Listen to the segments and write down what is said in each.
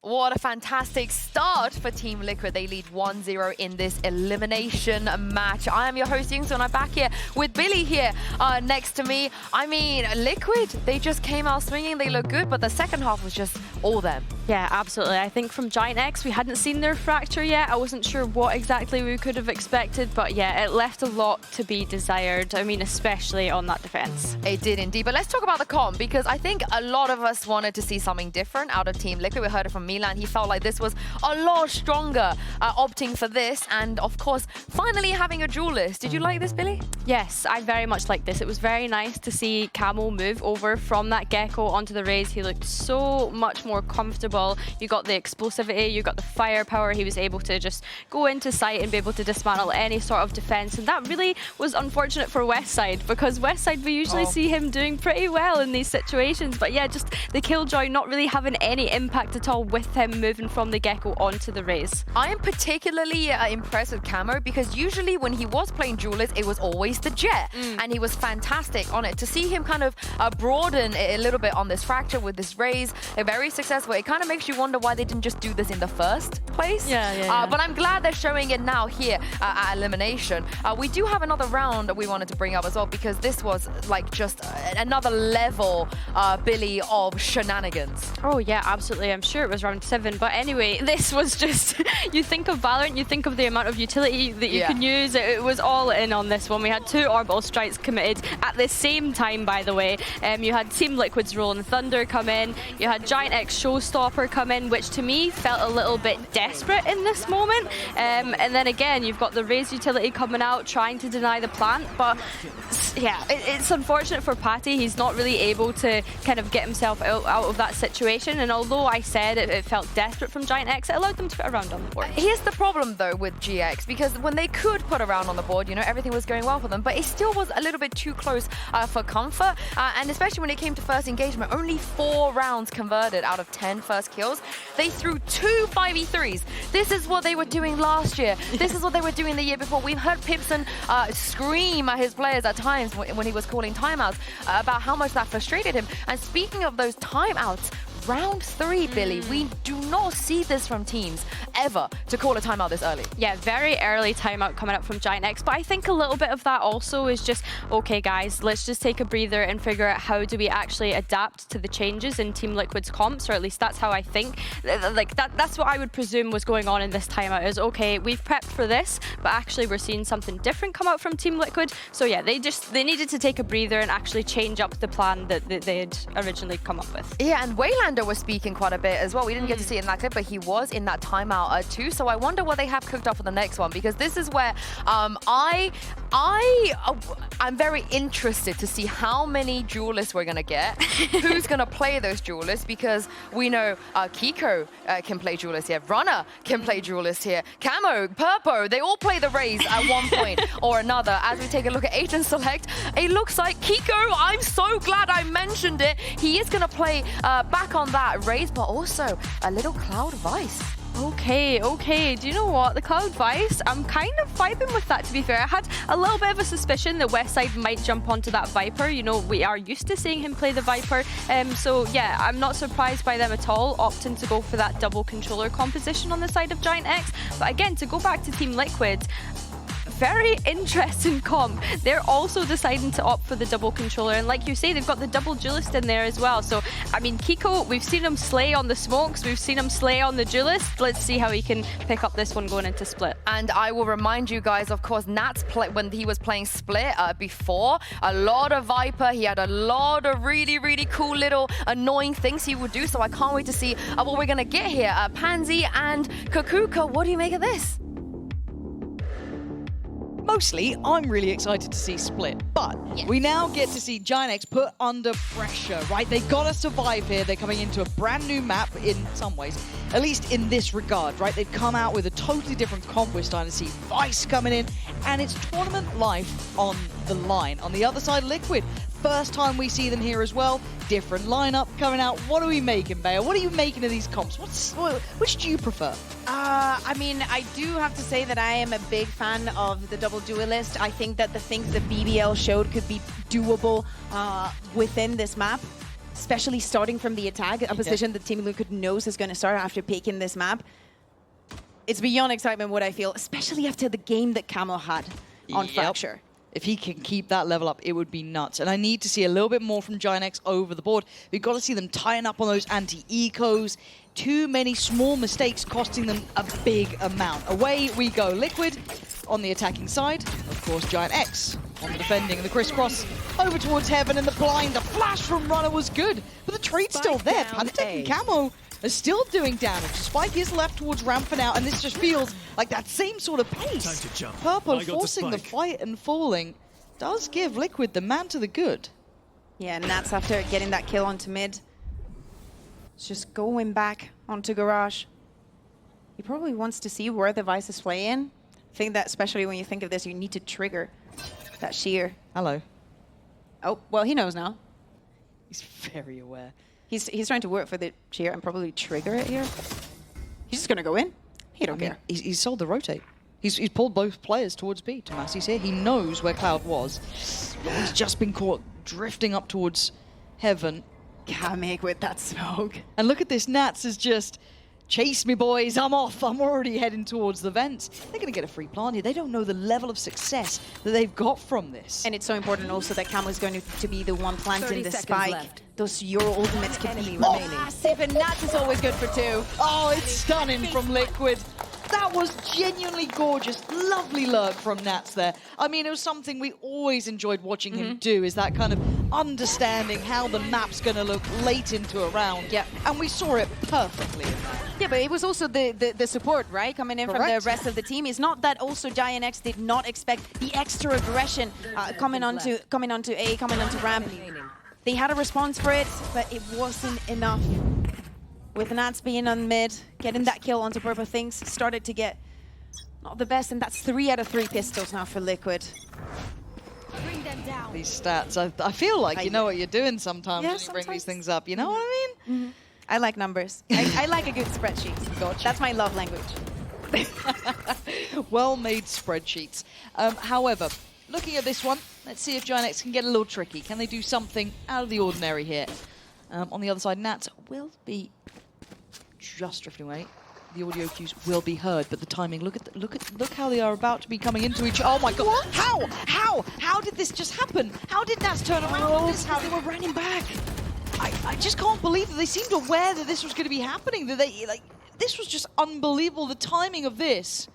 What a fantastic start for Team Liquid. They lead 1-0 in this elimination match. I am your host, Youngsu, and I'm back here with Billy here next to me. I mean, Liquid, they just came out swinging. They look good, but the second half was just all them. Yeah, absolutely. I think from GiantX, we hadn't seen their fracture yet. I wasn't sure what exactly we could have expected, but yeah, it left a lot to be desired. I mean, especially on that defense. It did indeed. But let's talk about the comp, because I think a lot of us wanted to see something different out of Team Liquid. We heard it from Milan. He felt like this was a lot stronger, opting for this, and of course, finally having a duelist. Did you like this, Billy? Yes, I very much liked this. It was very nice to see Camo move over from that Gecko onto the Raze. He looked so much more comfortable. You got the explosivity, you got the firepower. He was able to just go into sight and be able to dismantle any sort of defense, and that really was unfortunate for Westside, because Westside, we usually see him doing pretty well in these situations, but yeah, just the Killjoy not really having any impact at all with him moving from the Gecko onto the Raze. I am particularly impressed with Camo, because usually when he was playing duelist, it was always the Jet, and he was fantastic on it. To see him kind of broaden it a little bit on this fracture with this Raze, very successful. It kind of makes you wonder why they didn't just do this in the first place. Yeah. But I'm glad they're showing it now here at Elimination. We do have another round that we wanted to bring up as well, because this was like just another level, Billy, of shenanigans. Oh yeah, absolutely. I'm sure it was round 7, but anyway, this was just, you think of Valorant, you think of the amount of utility that you can use. It was all in on this one. We had 2 orbital strikes committed at the same time, by the way. You had Team Liquid's Rolling Thunder come in, you had GiantX Showstopper come in, which to me felt a little bit desperate in this moment. And then again, you've got the Raze utility coming out, trying to deny the plant, but yeah, it's unfortunate for Patty. He's not really able to kind of get himself out of that situation, and although I said it felt desperate from GiantX, it allowed them to put a round on the board. Here's the problem though with GX, because when they could put a round on the board, you know, everything was going well for them, but it still was a little bit too close for comfort, and especially when it came to first engagement, only 4 rounds converted out of 10 first kills. They threw 2 5v3s. This is what they were doing last year. This is what they were doing the year before. We've heard Pipson scream at his players at times when he was calling timeouts about how much that frustrated him. And speaking of those timeouts, round 3, Billy, we do not see this from teams ever, to call a timeout this early. Yeah, very early timeout coming up from GiantX, but I think a little bit of that also is just, okay guys, let's just take a breather and figure out how do we actually adapt to the changes in Team Liquid's comps, or at least that's how I think. Like that's what I would presume was going on in this timeout, is okay, we've prepped for this, but actually we're seeing something different come out from Team Liquid. So yeah, they needed to take a breather and actually change up the plan that they had originally come up with. Yeah, and Waylander was speaking quite a bit as well. We didn't get to see it in that clip, but he was in that timeout too. So I wonder what they have cooked up for the next one, because this is where I'm very interested to see how many duelists we're gonna get, who's gonna play those duelists, because we know Kiko can play duelist here, Runner can play duelist here, Camo, Purpo, they all play the Raze at one point or another. As we take a look at Agent Select, it looks like Kiko, I'm so glad I mentioned it, he is gonna play back on that Raze, but also a little Cloud Vice. Okay. Do you know what? The Cloud Vice, I'm kind of vibing with that, to be fair. I had a little bit of a suspicion that Westside might jump onto that Viper. You know, we are used to seeing him play the Viper. So yeah, I'm not surprised by them at all, opting to go for that double controller composition on the side of GiantX. But again, to go back to Team Liquid, very interesting comp. They're also deciding to opt for the double controller, and like you say, they've got the double duelist in there as well. So I mean, Kiko, we've seen him slay on the smokes, we've seen him slay on the duelist. Let's see how he can pick up this one going into Split. And I will remind you guys, of course, Nat's when he was playing Split before, a lot of Viper, he had a lot of really cool little annoying things he would do. So I can't wait to see what we're gonna get here. Pansy and Kukuka, what do you make of this? Mostly, I'm really excited to see Split, but we now get to see GiantX put under pressure, right? They gotta survive here. They're coming into a brand new map in some ways, at least in this regard, right? They've come out with a totally different comp. We're starting to see Vice coming in, and it's tournament life on the line. On the other side, Liquid, first time we see them here as well. Different lineup coming out. What are we making, Bayer? What are you making of these comps? Which do you prefer? I mean, I do have to say that I am a big fan of the double duelist. I think that the things that BBL showed could be doable within this map. especially starting from the attack, a position that Team Liquid knows is going to start after picking this map. It's beyond excitement what I feel, especially after the game that Camo had on Fracture. If he can keep that level up, it would be nuts. And I need to see a little bit more from GiantX over the board. We've got to see them tying up on those anti-ecos. Too many small mistakes costing them a big amount. Away we go. Liquid on the attacking side. Of course, GiantX on the defending. The crisscross over towards Heaven and the blind. The flash from Runner was good, but the trade's still there. Pantec and Camo are still doing damage. Spike is left towards ramp for now, and this just feels like that same sort of pace. Purple forcing the fight and falling does give Liquid the man to the good. Yeah, and that's after getting that kill onto mid. It's just going back onto Garage. He probably wants to see where the Vice is playing. I think that especially when you think of this, you need to trigger that shear. Hello. Oh, well, he knows now. He's very aware. He's trying to work for the shear and probably trigger it here. He's just going to go in. He don't care. He's sold the rotate. He's pulled both players towards B. Tomasi's here. He knows where Cloud was. He's just been caught drifting up towards Heaven. Kamek with that smoke. And look at this. Nats is just, chase me, boys. I'm off. I'm already heading towards the vents. They're going to get a free plant here. They don't know the level of success that they've got from this. And it's so important also that Camo is going to be the one planting the spike. Left. Those Euro ultimates can be massive, and Nats is always good for 2. Oh, it's stunning from Liquid. That was genuinely gorgeous. Lovely lurk from Nats there. I mean, it was something we always enjoyed watching him do, is that kind of understanding how the map's going to look late into a round. Yeah. And we saw it perfectly. Yeah, but it was also the support, right? Coming in from the rest of the team. It's not that also GiantX did not expect the extra aggression coming onto A, coming onto ramp. They had a response for it, but it wasn't enough. With Nats being on mid, getting that kill onto Purple, things started to get not the best, and that's 3 out of 3 pistols now for Liquid. Bring them down. These stats, I feel like you know what you're doing sometimes Yeah, when you bring these sometimes. things up. You know what I mean? I like numbers. I like a good spreadsheet. Gotcha. That's my love language. Well-made spreadsheets. However, looking at this one, let's see if GiantX can get a little tricky. Can they do something out of the ordinary here? On the other side, Nats will be just drifting away. The audio cues will be heard, but the timing. Look how they are about to be coming into each. Oh my God! What? How did this just happen? How did Nats turn around? This how they were running back. I just can't believe that they seemed aware that this was going to be happening. That they this was just unbelievable. The timing of this.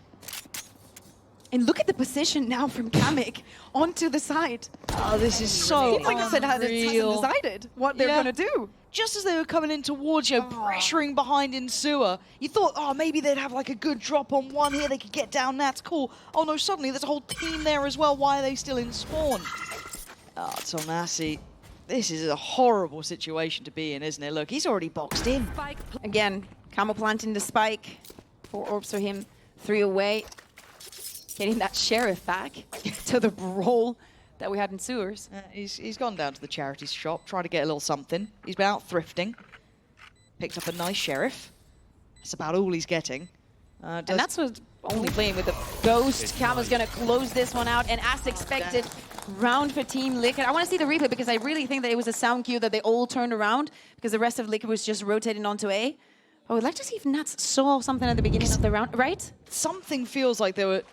And look at the position now from Kamek onto the side. Oh, this is so Seems like I said, hasn't decided what they're going to do. Just as they were coming in towards you, pressuring behind in sewer, you thought, oh, maybe they'd have like a good drop on one here. They could get down. That's cool. Oh no, suddenly there's a whole team there as well. Why are they still in spawn? Oh, Tomasi, this is a horrible situation to be in, isn't it? Look, he's already boxed in. Again, Camo planting the spike. 4 orbs for him, 3 away. Getting that sheriff back to the role that we had in sewers. He's gone down to the charity shop, tried to get a little something. He's been out thrifting. Picked up a nice sheriff. That's about all he's getting. And that's what's only playing with the Ghost. Camo's going to close this one out. And as expected, round for Team Liquid. I want to see the replay because I really think that it was a sound cue that they all turned around because the rest of Liquid was just rotating onto A. I would like to see if Nats saw something at the beginning of the round, right? Something feels like they were...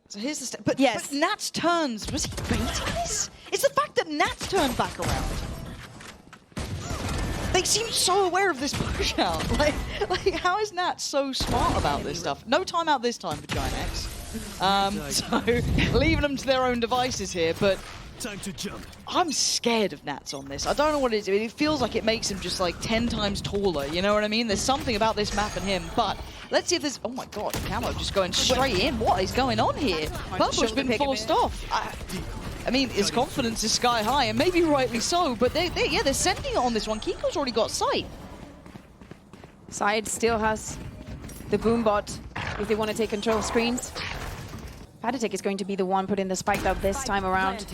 So here's the step. But Nats turns. Was he baiting this? It's the fact that Nats turned back around. They seem so aware of this push out. Like how is Nats so smart about this stuff? No timeout this time for GiantX. So leaving them to their own devices here, but time to jump. I'm scared of Nats on this. I don't know what it is. It feels like it makes him just like 10 times taller. You know what I mean? There's something about this map and him, but let's see if there's... Oh my God, Camo just going straight in. What is going on here? Purple's been forced off. I mean, his confidence is sky high, and maybe rightly so, but they're sending it on this one. Kiko's already got sight. Side still has the boom bot if they want to take control of screens. Pantec is going to be the one putting the spike up this time around.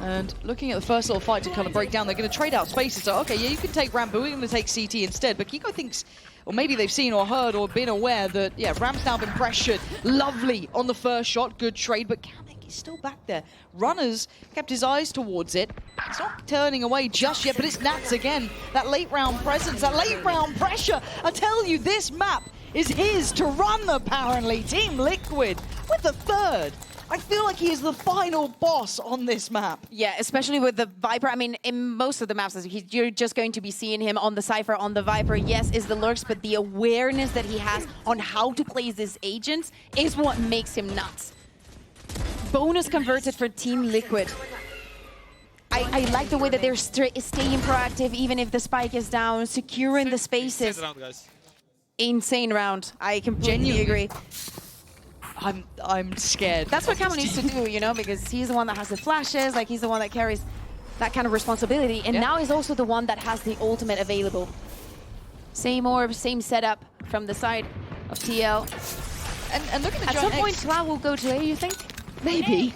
And looking at the first little fight to kind of break down, they're going to trade out spaces. So, okay, yeah, you can take Ramp, but we're going to take CT instead. But Kiko thinks, or maybe they've seen or heard or been aware that, yeah, Ramp's now been pressured. Lovely on the first shot, good trade, but Kamek is still back there. Runners kept his eyes towards it. He's not turning away just yet, but it's Nats again. That late round presence, that late round pressure. I tell you, this map is his to run, apparently. Team Liquid with the third. I feel like he is the final boss on this map. Yeah, especially with the Viper. I mean, in most of the maps, you're just going to be seeing him on the Cypher, on the Viper. Yes, is the lurks, but the awareness that he has on how to play these agents is what makes him nuts. Bonus converted for Team Liquid. I like the way that they're staying proactive, even if the spike is down, securing the spaces. Insane round. I completely agree. I'm scared. That's what Camo needs to do, you know, because he's the one that has the flashes, like he's the one that carries that kind of responsibility, and now he's also the one that has the ultimate available. Same orb, same setup from the side of TL. And look at At some point, Cloud will go to A, you think? Maybe.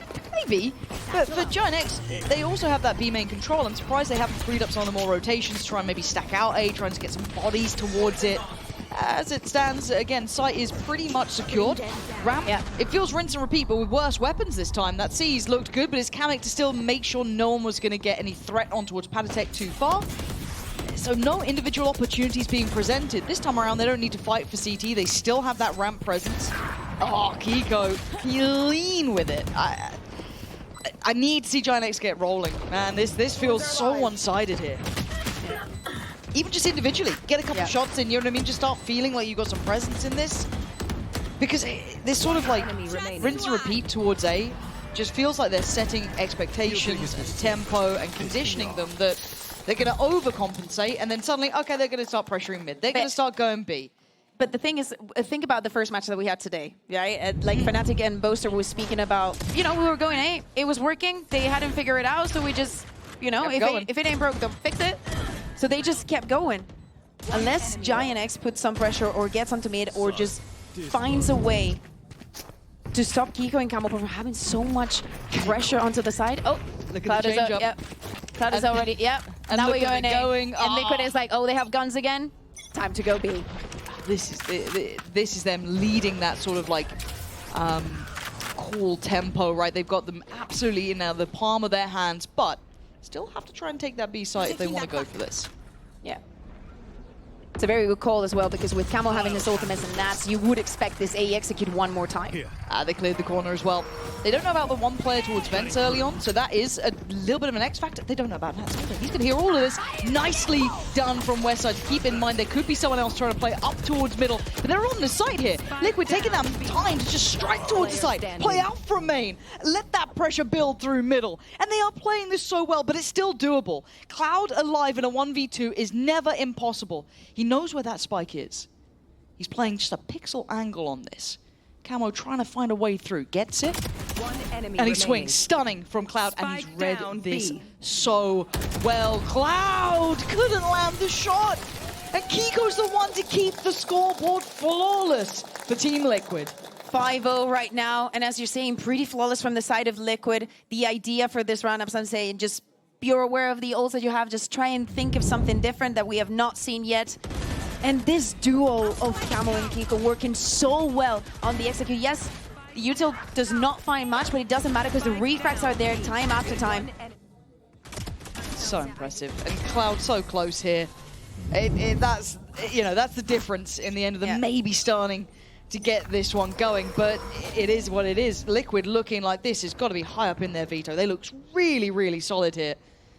But for GiantX, they also have that B main control. I'm surprised they haven't freed up some of the more rotations to try and maybe stack out A, trying to get some bodies towards it. As it stands, again, site is pretty much secured. Ramp, it feels rinse and repeat, but with worse weapons this time. That C's looked good, but it's Kamek to still make sure no one was going to get any threat on towards Patatek too far. So no individual opportunities being presented. This time around, they don't need to fight for CT. They still have that ramp presence. Oh, Kiko, clean with it. I need to see GiantX get rolling. Man, this feels so one-sided here. Even just individually, get a couple shots in, you know what I mean? Just start feeling like you got some presence in this. Because this sort of like rinse and repeat towards A just feels like they're setting expectations, tempo, and conditioning them that they're going to overcompensate, and then suddenly, okay, they're going to start pressuring mid. They're going to start going B. But the thing is, think about the first match that we had today, right? Like Fnatic and Boaster was speaking about, you know, we were going A, it was working, they hadn't figured it out, so we just, you know, if it ain't broke, don't fix it. So they just kept going. Unless GiantX puts some pressure or gets onto mid or just finds a way to stop Kiko and Camo from having so much pressure onto the side. Oh, look Cloud at the change up. Yep. Cloud is already, yep. And now we're going going A. And Liquid is like, oh, they have guns again? Time to go B. This is them leading that sort of like cool tempo, right? They've got them absolutely in the palm of their hands, but still have to try and take that B site if they want to go for this. Yeah. It's a very good call as well, because with Camo having his ultimates and Nats, you would expect this A execute one more time. They cleared the corner as well. They don't know about the one player towards Vents early on, so that is a little bit of an X factor. They don't know about Nats either. He's going to hear all of this. Nicely done from Westside. Keep in mind, there could be someone else trying to play up towards middle, but they're on the site here. Liquid taking that time to just strike towards the site, play out from main, let that pressure build through middle. And they are playing this so well, but it's still doable. Cloud alive in a 1v2 is never impossible. He knows where that spike is. He's playing just a pixel angle on this. Camo trying to find a way through. Gets it. And he swings. Stunning from Cloud. And he's read this so well. Cloud couldn't land the shot. And Kiko's the one to keep the scoreboard flawless for Team Liquid. 5-0 right now. And as you're saying, pretty flawless from the side of Liquid. The idea for this round, I'm saying, just be aware of the ults that you have. Just try and think of something different that we have not seen yet. And this duo of Camo and Kiko working so well on the execute. Yes, the util does not find much, but it doesn't matter because the refracts are there time after time. So impressive. And Cloud so close here. That's, you know, that's the difference in the end of the maybe starting to get this one going, but it is what it is. Liquid looking like this has got to be high up in their veto. They look really, really solid here.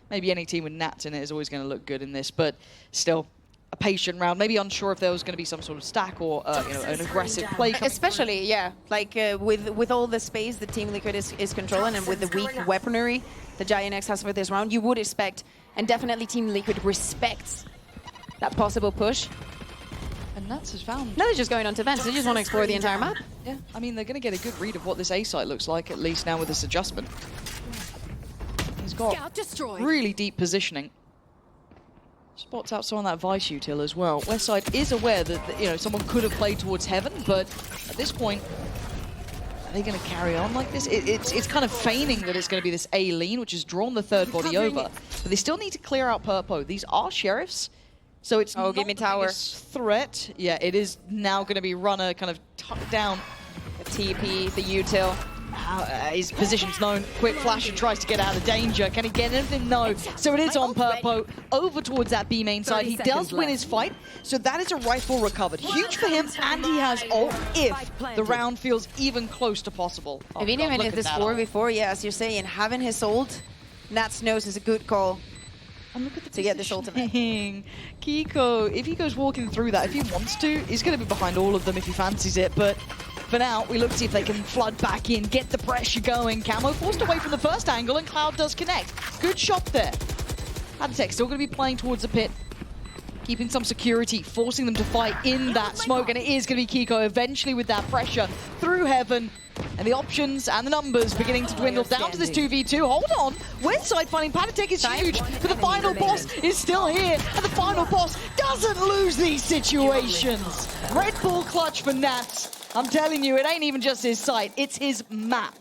Maybe any team with Nats in it is always going to look good in this, but still a patient round. Maybe unsure if there was going to be some sort of stack or you know, an aggressive play. Especially, yeah, like with all the space that Team Liquid is controlling and with the weak weaponry that GiantX has for this round, you would expect, and definitely Team Liquid respects that possible push. And Nats has found. No, they're just going on to vents. They just want to explore the entire map. Yeah, I mean, they're going to get a good read of what this A site looks like, at least now with this adjustment. He's got really deep positioning. Spots out some on that Vice util as well. Westside is aware that, you know, someone could have played towards Heaven, but at this point, are they going to carry on like this? It's kind of feigning that it's going to be this A lean, which has drawn the third body over. But they still need to clear out Purpo. These are Sheriffs, so it's not give me tower. the threat. Yeah, it is now going to be Runner kind of tucked down. The TP, the util. His position's known. Quick flash and tries to get out of danger. Can he get anything? No. So it is on Purpo over towards that B main side. He does win his fight, so that is a rifle recovered. Huge for him, and he has ult if the round feels even close to possible. Oh, even if this 4v4, yeah, as you're saying, having his ult, Nats knows is a good call. And look at the to get this ultimate. Kiko, if he goes walking through that, if he wants to, he's going to be behind all of them if he fancies it. But for now, we look to see if they can flood back in, get the pressure going. Camo forced away from the first angle, and Cloud does connect. Good shot there. adaptation still going to be playing towards the pit, keeping some security, forcing them to fight in that smoke. And it is going to be Kiko eventually with that pressure through heaven. And the options and the numbers beginning to dwindle down to this 2v2. Hold on. Westside finding Panatek is huge, but the final boss is still here. And the final boss doesn't lose these situations. Red Bull clutch for Nats. I'm telling you, it ain't even just his site, it's his map.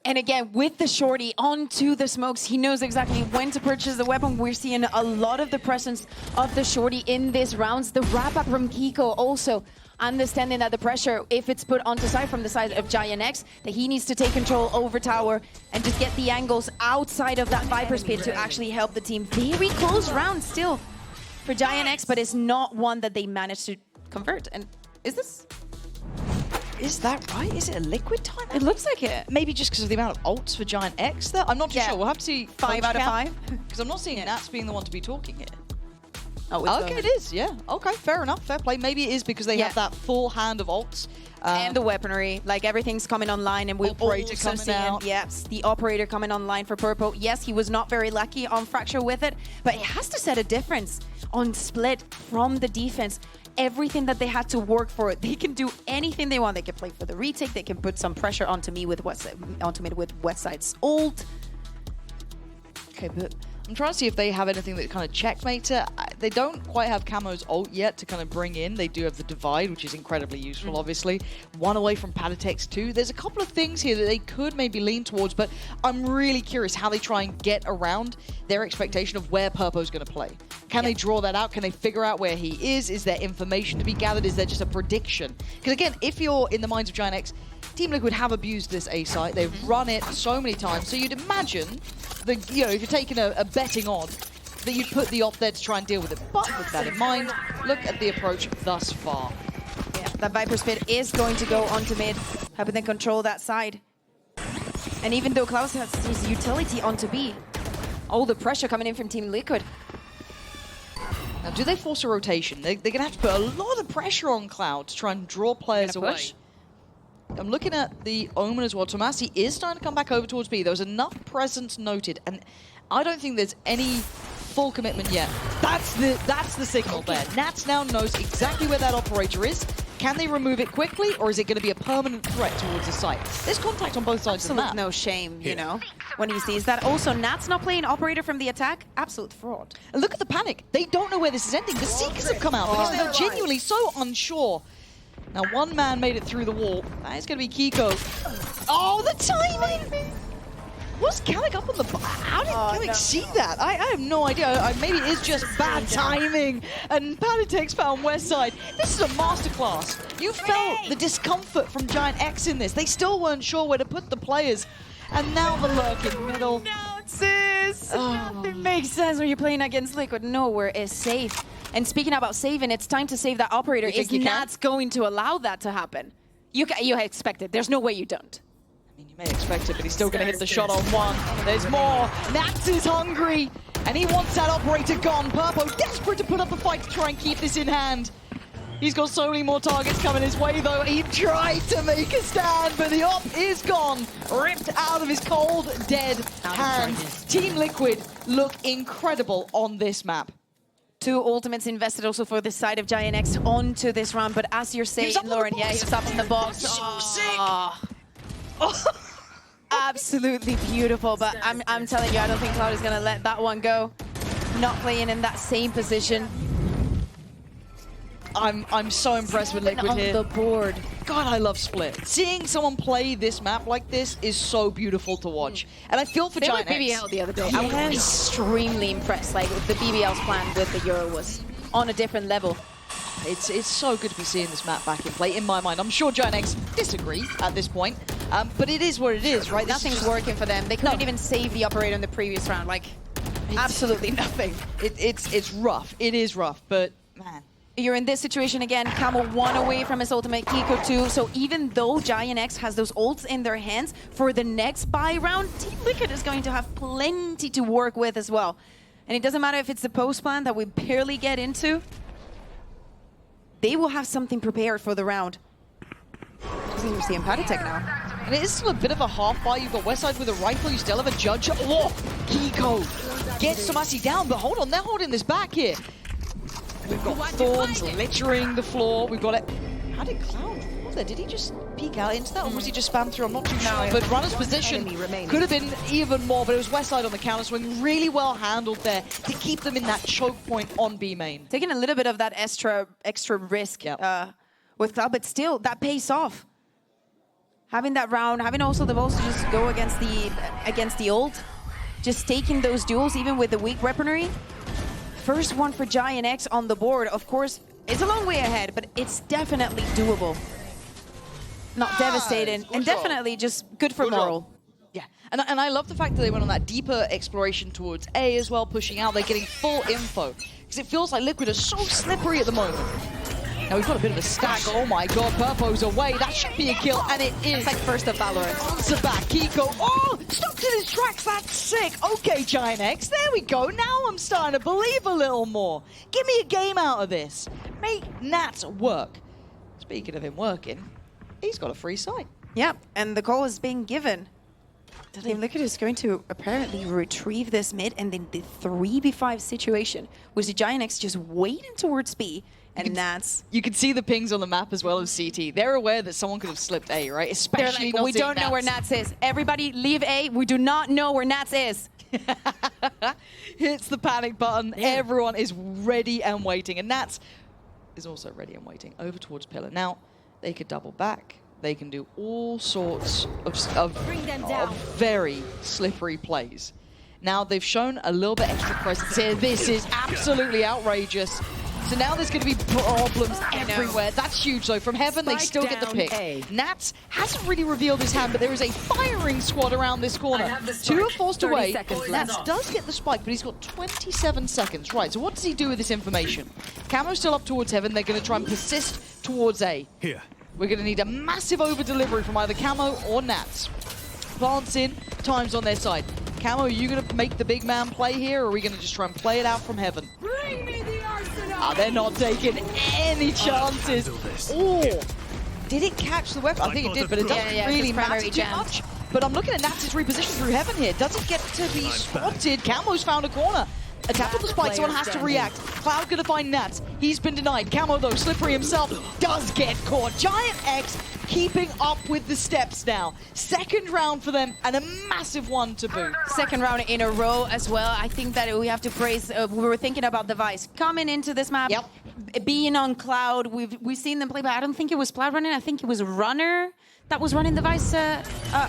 And again, with the shorty onto the smokes, he knows exactly when to purchase the weapon. We're seeing a lot of the presence of the shorty in these rounds. The wrap-up from Kiko also understanding that the pressure, if it's put onto side from the side of GiantX, that he needs to take control over tower and just get the angles outside of that Viper's pit to actually help the team. Very close round still for GiantX, but it's not one that they managed to convert. And is that right? Is it a liquid time? It looks like it. Maybe just because of the amount of ults for GiantX there. I'm not too sure. We'll have to see 5 out of 5. Because I'm not seeing Nats being the one to be talking here. Oh, okay, it is, yeah. Okay, fair enough, fair play. Maybe it is because they have that full hand of ults. And the weaponry, like everything's coming online, and we'll operator also coming see out. Yes, the operator coming online for Purple. Yes, he was not very lucky on Fracture with it, but it has to set a difference on Split from the defense. Everything that they had to work for, they can do anything they want. They can play for the retake. They can put some pressure onto me with Westside's ult. Okay, but I'm trying to see if they have anything that kind of checkmates it. They don't quite have Camo's ult yet to kind of bring in. They do have the Divide, which is incredibly useful, obviously. One away from Panatek's too. There's a couple of things here that they could maybe lean towards, but I'm really curious how they try and get around their expectation of where Purpo's going to play. Can they draw that out? Can they figure out where he is? Is there information to be gathered? Is there just a prediction? Because again, if you're in the minds of GiantX, Team Liquid have abused this A site. They've run it so many times. So you'd imagine that, you know, if you're taking a betting on, that you'd put the op there to try and deal with it. But with that in mind, look at the approach thus far. Yeah, that Viper's pit is going to go onto mid, helping them control that side. And even though Klaus has his utility onto B, all the pressure coming in from Team Liquid. Now, do they force a rotation? They're going to have to put a lot of pressure on Cloud to try and draw players away. I'm looking at the Omen as well. Tomasi is starting to come back over towards B. There was enough presence noted, and I don't think there's any full commitment yet. That's the signal there. Nats now knows exactly where that operator is. Can they remove it quickly, or is it going to be a permanent threat towards the site? There's contact on both sides of the map. No shame, you know, when he sees that. Also, Nats not playing operator from the attack. Absolute fraud. And look at the panic. They don't know where this is ending. The Seekers have come out because they're genuinely so unsure. Now, one man made it through the wall. That is going to be Kiko. Oh, the timing! Was Kalik up on the... How did Kalik see that? I have no idea. Maybe it is just bad timing. And Panatek's found Westside. This is a masterclass. You felt the discomfort from GiantX in this. They still weren't sure where to put the players. And now the lurk in the middle. No, sis! Nothing makes sense when you're playing against Liquid. Nowhere is safe. And speaking about saving, it's time to save that operator. Is Nats going to allow that to happen? You expect it. There's no way you don't. I mean, you may expect it, but he's still going to hit the shot on one. There's more. Nats is hungry, and he wants that operator gone. Purpo desperate to put up a fight to try and keep this in hand. He's got so many more targets coming his way, though. He tried to make a stand, but the op is gone. Ripped out of his cold, dead hands. Team Liquid look incredible on this map. 2 ultimates invested also for the side of GiantX onto this round, but as you're saying, Lauren, yeah, he's up in the box. So sick! Absolutely beautiful, but I'm telling you, I don't think Cloud is going to let that one go. Not playing in that same position. I'm so impressed with Liquid on here. the board. God, I love Split. Seeing someone play this map like this is so beautiful to watch. And I feel for GiantX. BBL the other day. I was extremely impressed. Like, the BBL's plan with the Euro was on a different level. It's so good to be seeing this map back in play, in my mind. I'm sure GiantX disagree at this point. But it is what it is, right? Nothing's working for them. They couldn't even save the operator in the previous round. Like, absolutely nothing. It's rough. It is rough, but man. You're in this situation again. Camo 1 away from his ultimate, Kiko 2. So even though GiantX has those ults in their hands, for the next buy round, Team Liquid is going to have plenty to work with as well. And it doesn't matter if it's the post plan that we barely get into. They will have something prepared for the round. Doesn't even see Empatitech now. And it is still a bit of a half buy. You've got Westside with a rifle. You still have a Judge. Oh, Kiko gets Tomasi down, but hold on, they're holding this back here. We've got thorns littering the floor. We've got it. How did Cloud fall there? Did he just peek out into that, or was he just spam through? I'm not too sure. But Runner's position could have been even more, but it was Westside on the counter swing. Really well handled there to keep them in that choke point on B main. Taking a little bit of that extra risk with Cloud, but still, that pays off. Having that round, having also the balls to just go against the ult, just taking those duels, even with the weak weaponry. First one for GiantX on the board. Of course, it's a long way ahead, but it's definitely doable. Not devastating, and definitely just good for moral. Yeah, and I love the fact that they went on that deeper exploration towards A as well, pushing out. They're getting full info, because it feels like Liquid are so slippery at the moment. Now we've got a bit of a stack. Oh my god, Purpo's away. That should be a kill, and it is. It's like first of VALORANT. Answer back, Kiko. Oh, stopped in his tracks. That's sick. Okay, GiantX, there we go. Now I'm starting to believe a little more. Give me a game out of this. Make Nats work. Speaking of him working, he's got a free side. Yep, and the call is being given. Team Liquid is going to apparently retrieve this mid, and then the 3v5 situation was the GiantX just waiting towards B. And Nats. You can see the pings on the map as well as CT. They're aware that someone could have slipped A, right? Especially like, we don't know where Nats is. Everybody leave A. We do not know where Nats is. Hits the panic button. Yeah. Everyone is ready and waiting. And Nats is also ready and waiting over towards Pillar. Now, they could double back. They can do all sorts of very slippery plays. Now, they've shown a little bit extra presence here. This is absolutely outrageous. So now there's going to be problems everywhere. That's huge, though. From Heaven, they still get the pick. Nats hasn't really revealed his hand, but there is a firing squad around this corner. Two are forced away. Nats does get the spike, but he's got 27 seconds. Right, so what does he do with this information? Camo's still up towards Heaven. They're going to try and persist towards A. Here. We're going to need a massive over-delivery from either Camo or Nats. Plants in, time's on their side. Camo, are you going to make the big man play here, or are we going to just try and play it out from Heaven? Bring me the arsenal! They're not taking any chances. Oh, did it catch the weapon? I think it did, but it doesn't really matter too much. But I'm looking at Nats' reposition through Heaven here. Doesn't get to be spotted. Camo's found a corner. Attack with the spike, someone has to react. Cloud gonna find Nats. He's been denied. Camo, though, slippery himself, does get caught. GiantX keeping up with the steps now. Second round for them, and a massive one to boot. Second round in a row as well. I think that we have to praise, we were thinking about the Vice. Coming into this map, being on Cloud, we've seen them play, but I don't think it was Cloud running. I think it was Runner that was running the Vice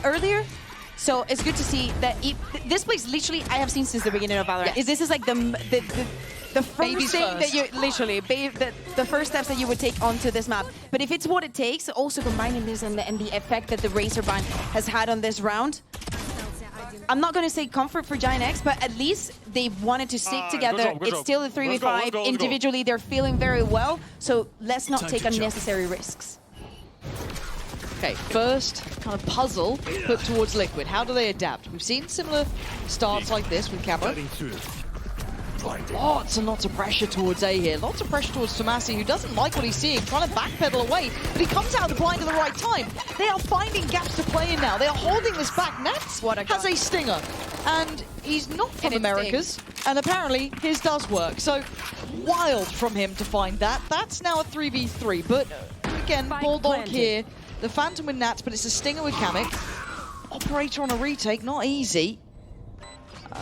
earlier. So it's good to see that this place literally I have seen since the beginning of VALORANT. This is like the first thing that you literally the first steps that you would take onto this map. But if it's what it takes, also combining this and the effect that the Razorbind has had on this round, I'm not going to say comfort for GiantX, but at least they wanted to stick together. It's still a 3v5. Individually, they're feeling very well. So let's not take unnecessary risks. Okay, first kind of puzzle put towards Liquid. How do they adapt? We've seen similar starts like this with Camo. Lots and lots of pressure towards A here. Lots of pressure towards Tomasi, who doesn't like what he's seeing, trying to backpedal away, but he comes out of the blind at the right time. They are finding gaps to play in now. They are holding this back. Nats has a stinger, and he's not from Americas, and apparently his does work. So wild from him to find that. That's now a 3v3, but again, Bulldog here. The Phantom with Nats, but it's a stinger with Kamek. Operator on a retake, not easy.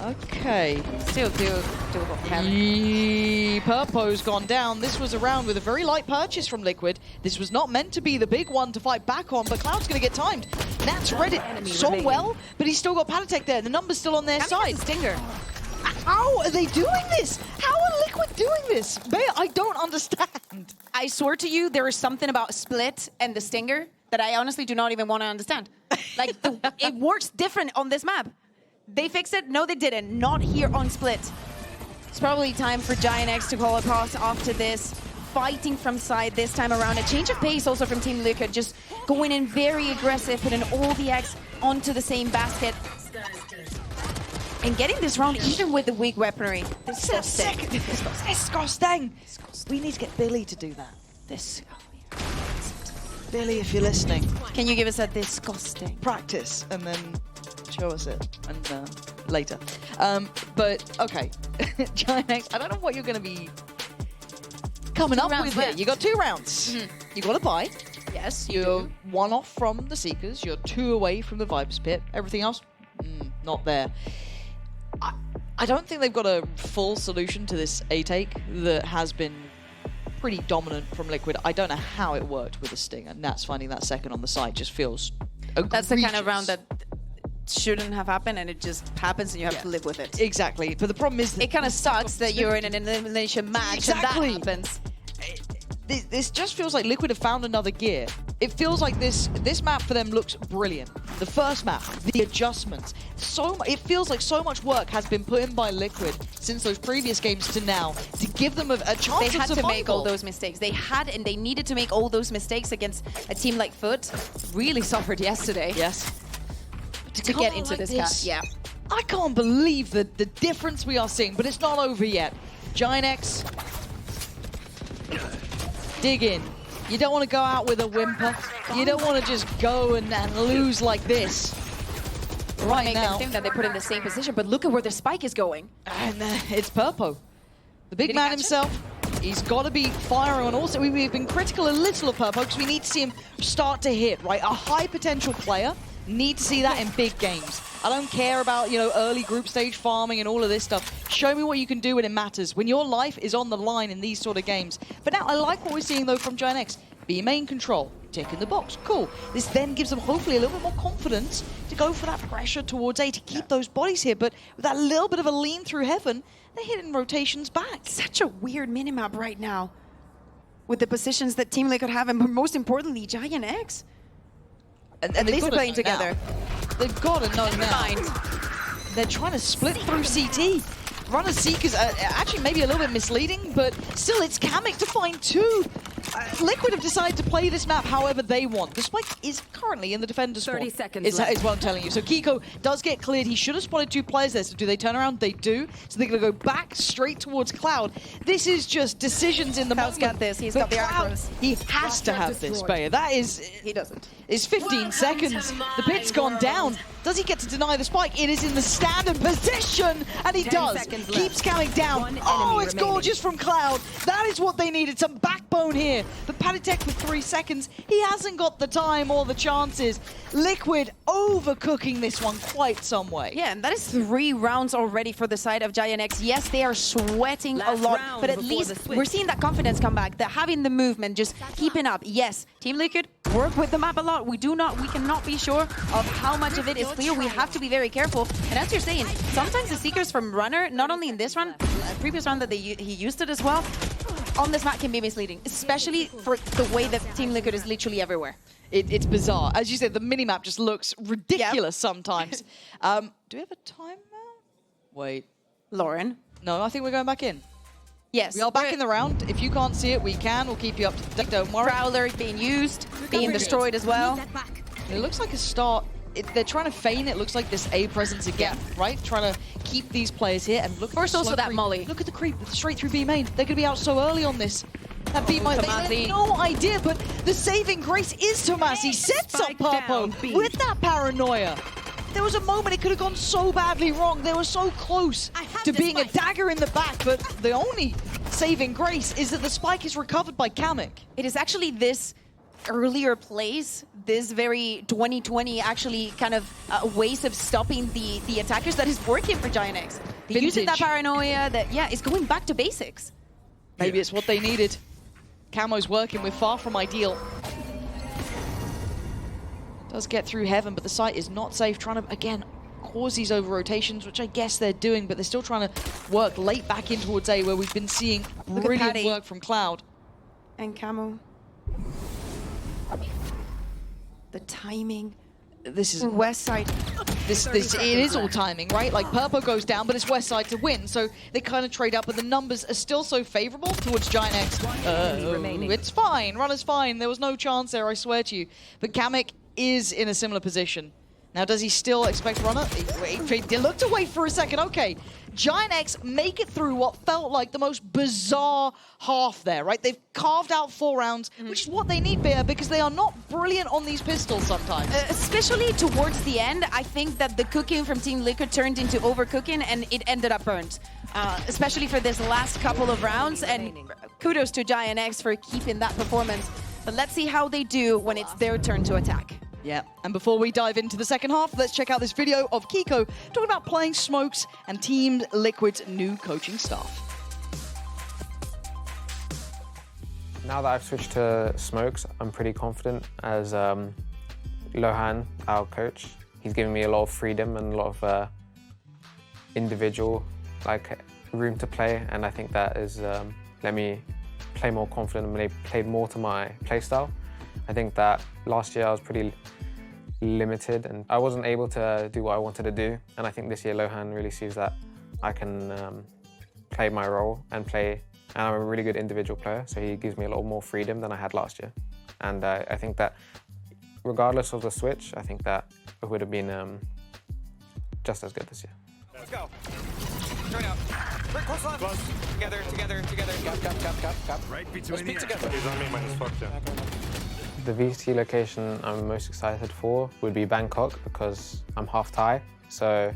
Okay. Still doable for Kamek. Purpo's gone down. This was a round with a very light purchase from Liquid. This was not meant to be the big one to fight back on, but Cloud's going to get timed. Nats read it so well, but he's still got Panatech there. The number's still on their side. Stinger. How are they doing this? How are Liquid doing this? I don't understand. I swear to you, there is something about Split and the Stinger that I honestly do not even want to understand. Like, it works different on this map. They fixed it? No, they didn't. Not here on Split. It's probably time for GiantX to call a pause after this. Fighting from side this time around. A change of pace also from Team Liquid, just going in very aggressive, putting all the eggs onto the same basket. And getting this round even with the weak weaponry. Disgusting. We need to get Billy to do that. Billy, if you're listening. Can you give us a disgusting? Practice and then show us it and later. But okay, GiantX, I don't know what you're going to be coming up with here. You got 2 rounds. You got to buy. Yes, You're 1 off from the Seekers. You're 2 away from the Vipers Pit. Everything else, not there. I don't think they've got a full solution to this A take that has been pretty dominant from Liquid. I don't know how it worked with the Sting, and Nats finding that second on the side just feels egregious. That's the kind of round that shouldn't have happened, and it just happens, and you have to live with it. Exactly, but the problem is it kind of sucks that you're in an elimination match and that happens. This just feels like Liquid have found another gear. It feels like this map for them looks brilliant. The first map, the adjustments, it feels like so much work has been put in by Liquid since those previous games to now to give them a chance of survival. They had to make all those mistakes. They had and they needed to make all those mistakes against a team like Foot. Really suffered yesterday. Yes. To get into like this this, yeah. I can't believe the difference we are seeing, but it's not over yet. GiantX, dig in. You don't want to go out with a whimper. You don't want to just go and lose like this. Right make now. them think that they put in the same position, but look at where the spike is going. And it's Purpo. The big man himself. He's got to be firing on all. So we've been critical a little of Purpo because we need to see him start to hit, right? A high potential player. Need to see that in big games. I don't care about, you know, early group stage farming and all of this stuff. Show me what you can do when it matters, when your life is on the line in these sort of games. But now I like what we're seeing, though, from GiantX. Be main control, tick in the box, cool. This then gives them hopefully a little bit more confidence to go for that pressure towards A to keep those bodies here. But with that little bit of a lean through heaven, they're hitting rotations back. Such a weird minimap right now with the positions that Team Liquid have, and most importantly, GiantX. And at least they're playing together. They've got to know now. They're trying to split through CT. Runner Seekers, actually maybe a little bit misleading, but still it's Kamik to find 2. Liquid have decided to play this map however they want. The spike is currently in the defender's spawn. 30 seconds is what I'm telling you. So Kiko does get cleared. He should have spotted 2 players there. So do they turn around? They do. So they're going to go back straight towards Cloud. This is just decisions in the moment. Cloud's got this. He's got the arrows. He has to have this, Bayer. That is... He doesn't. It's 15 seconds. The pit's gone down. Does he get to deny the spike? It is in the standard position, and he does. Keeps coming down. Oh, it's gorgeous from Cloud. That is what they needed, some backbone here. But Paditek with 3 seconds, he hasn't got the time or the chances. Liquid overcooking this one quite some way. Yeah, and that is 3 rounds already for the side of GiantX. Yes, they are sweating a lot, but at least we're seeing that confidence come back. They're having the movement, just keeping up. Yes, Team Liquid work with the map a lot. We cannot be sure of how much of it is clear. We have to be very careful. And as you're saying, sometimes the Seekers from Runner, not only in this run, previous run that he used it as well, on this map can be misleading, especially for the way that Team Liquid is literally everywhere. It's bizarre. As you said, the minimap just looks ridiculous sometimes. Do we have a timeout? Wait. Lauren? No, I think we're going back in. Yes. We are back in the round. If you can't see it, we can. We'll keep you up to date. Don't worry. Prowler being used, being destroyed as well. It looks like a start. They're trying to feign it. Looks like this A presence again, right? Trying to keep these players here. And look. First, at the also that creep. molly. Look at the creep straight through B main. They're gonna be out so early on this. That B main. They have no idea. But the saving grace is Tomas. He sets up Purpo with that paranoia. There was a moment it could have gone so badly wrong. They were so close to being a dagger in the back, but the only saving grace is that the spike is recovered by Kamik. It is actually this earlier plays, this very 2020 actually kind of ways of stopping the attackers that is working for GiantX. They're using that paranoia that, yeah, it's going back to basics. Maybe it's what they needed. Camo's working with far from ideal. Does get through heaven, but the site is not safe. Trying to, again, cause these over rotations, which I guess they're doing, but they're still trying to work late back in towards A, where we've been seeing brilliant work from Cloud. And Camo. The timing. This is West side. it is all timing, right? Like Purple goes down, but it's West side to win, so they kind of trade up, but the numbers are still so favorable towards GiantX. It's fine, runner's fine. There was no chance there, I swear to you. But Kamek is in a similar position. Now, does he still expect runner? He looked away for a second. Okay, GiantX make it through what felt like the most bizarre half there, right? They've carved out 4 rounds, which is what they need, Bea, because they are not brilliant on these pistols sometimes. Especially towards the end, I think that the cooking from Team Liquid turned into overcooking, and it ended up burnt. Especially for this last couple of rounds, and kudos to GiantX for keeping that performance. But let's see how they do when it's their turn to attack. Yeah, and before we dive into the second half, let's check out this video of Kiko talking about playing Smokes and Team Liquid's new coaching staff. Now that I've switched to Smokes, I'm pretty confident as Lohan, our coach. He's giving me a lot of freedom and a lot of individual room to play, and I think that has let me play more confident and played more to my play style. I think that last year I was pretty limited and I wasn't able to do what I wanted to do, and I think this year Lohan really sees that I can play my role and I'm a really good individual player, so he gives me a lot more freedom than I had last year. And I think that regardless of the switch, I think that it would have been just as good this year. Let's go. Turn out. Close left. Close. Together. Cap. Right between the together. He's on me -4, yeah. The VCT location I'm most excited for would be Bangkok because I'm half Thai, so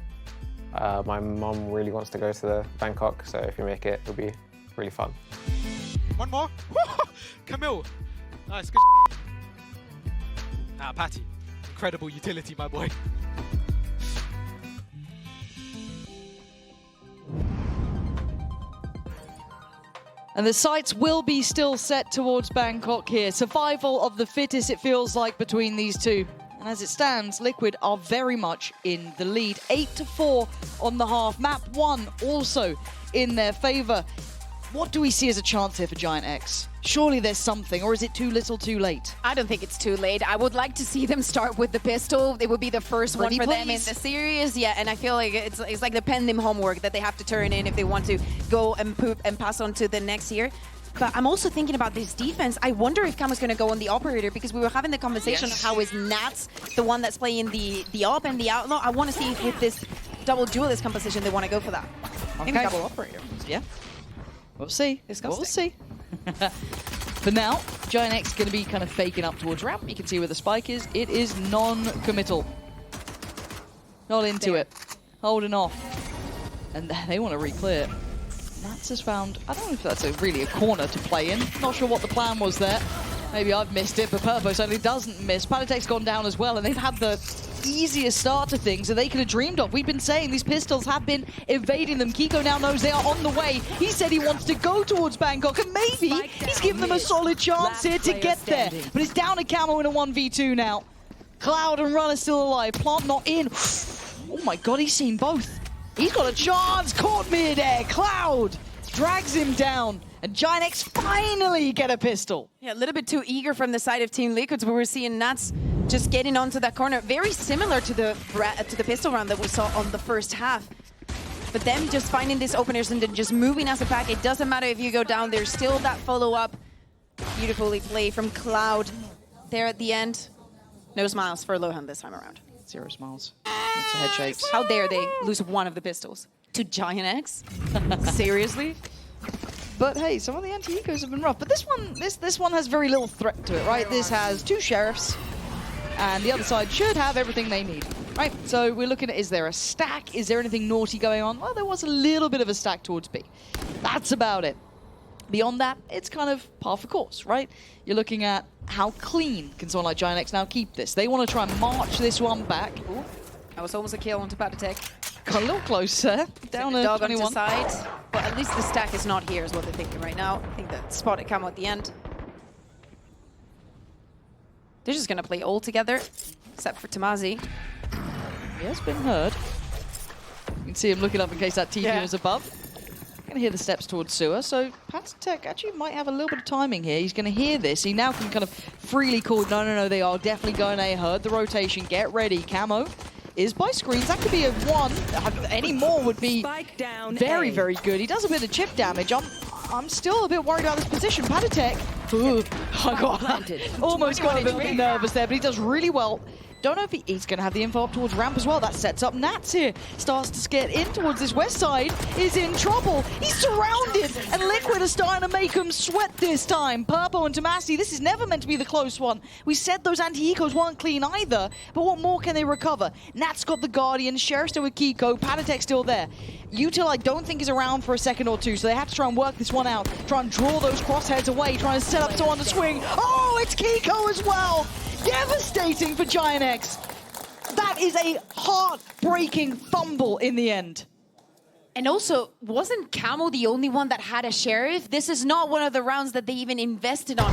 my mum really wants to go to Bangkok, so if we make it, it'll be really fun. One more. Camille. Nice. Good. Patty. Incredible utility, my boy. And the sights will be still set towards Bangkok here. Survival of the fittest, it feels like, between these two. And as it stands, Liquid are very much in the lead. 8-4 on the half. Map 1 also in their favor. What do we see as a chance here for GiantX? Surely there's something, or is it too little too late? I don't think it's too late. I would like to see them start with the pistol. It would be the first one for them in the series. Yeah, and I feel like it's like the pen homework that they have to turn in if they want to go and pass on to the next year. But I'm also thinking about this defense. I wonder if Cam is going to go on the operator, because we were having the conversation of how is Nats the one that's playing the op and the outlaw. I want to see if with this double duelist composition they want to go for that. Okay. Maybe double operator. Yeah. We'll see. Disgusting. We'll see. For now, GiantX going to be kind of faking up towards ramp. You can see where the spike is. It is non-committal. Not into it. Holding off. And they want to re-clear. Nats has found, I don't know if that's really a corner to play in. Not sure what the plan was there. Maybe I've missed it, but Purpo certainly doesn't miss. Palitek's gone down as well, and they've had the easiest start to things that they could have dreamed of. We've been saying these pistols have been evading them. Kiko now knows they are on the way. He said he wants to go towards Bangkok, and maybe he's given them a solid chance here to get there. But it's down to Camo in a 1v2 now. Cloud and Runner still alive. Plant not in. Oh my god, he's seen both. He's got a chance. Caught mid-air. Cloud drags him down. And GiantX finally get a pistol. Yeah, a little bit too eager from the side of Team Liquids, but we're seeing Nats just getting onto that corner. Very similar to the pistol round that we saw on the first half. But them just finding these openers and then just moving as a pack. It doesn't matter if you go down, there's still that follow-up. Beautifully played from Cloud there at the end. No smiles for Lohan this time around. 0 smiles. That's a head shakes. How dare they lose one of the pistols to GiantX? Seriously? But hey, some of the anti-ecos have been rough. But this one has very little threat to it, right? This has 2 sheriffs, and the other side should have everything they need, right? So we're looking at, is there a stack? Is there anything naughty going on? Well, there was a little bit of a stack towards B. That's about it. Beyond that, it's kind of par for course, right? You're looking at how clean can someone like GiantX now keep this. They want to try and march this one back. Ooh, that was almost a kill onto Patatek. Got a little closer. Down to 21. Onto side. But at least the stack is not here, is what they're thinking right now. I think that spotted Camo at the end. They're just going to play all together, except for Tamazi. He has been heard. You can see him looking up in case that TV was above. going to hear the steps towards sewer, so Patatech actually might have a little bit of timing here. He's going to hear this. He now can kind of freely call, no, they are definitely going A. Heard the rotation. Get ready. Camo is by screens. That could be a 1. Any more would be very, very good. He does a bit of chip damage. I'm still a bit worried about this position. Patatech, almost got a bit nervous there, but he does really well. Don't know if he's going to have the info up towards ramp as well. That sets up Nats here. Starts to get in towards this west side. Is in trouble. He's surrounded. And Liquid are starting to make him sweat this time. Purple and Tomasi, this is never meant to be the close one. We said those anti-ecos weren't clean either. But what more can they recover? Nats got the Guardian. Sheriff still with Kiko. Patatech still there. Util I don't think is around for a second or two. So they have to try and work this one out. Try and draw those crossheads away. Try and set up someone to swing. Oh, it's Kiko as well. Devastating for GiantX. That is a heartbreaking fumble in the end. And also, wasn't Camo the only one that had a Sheriff? This is not one of the rounds that they even invested on.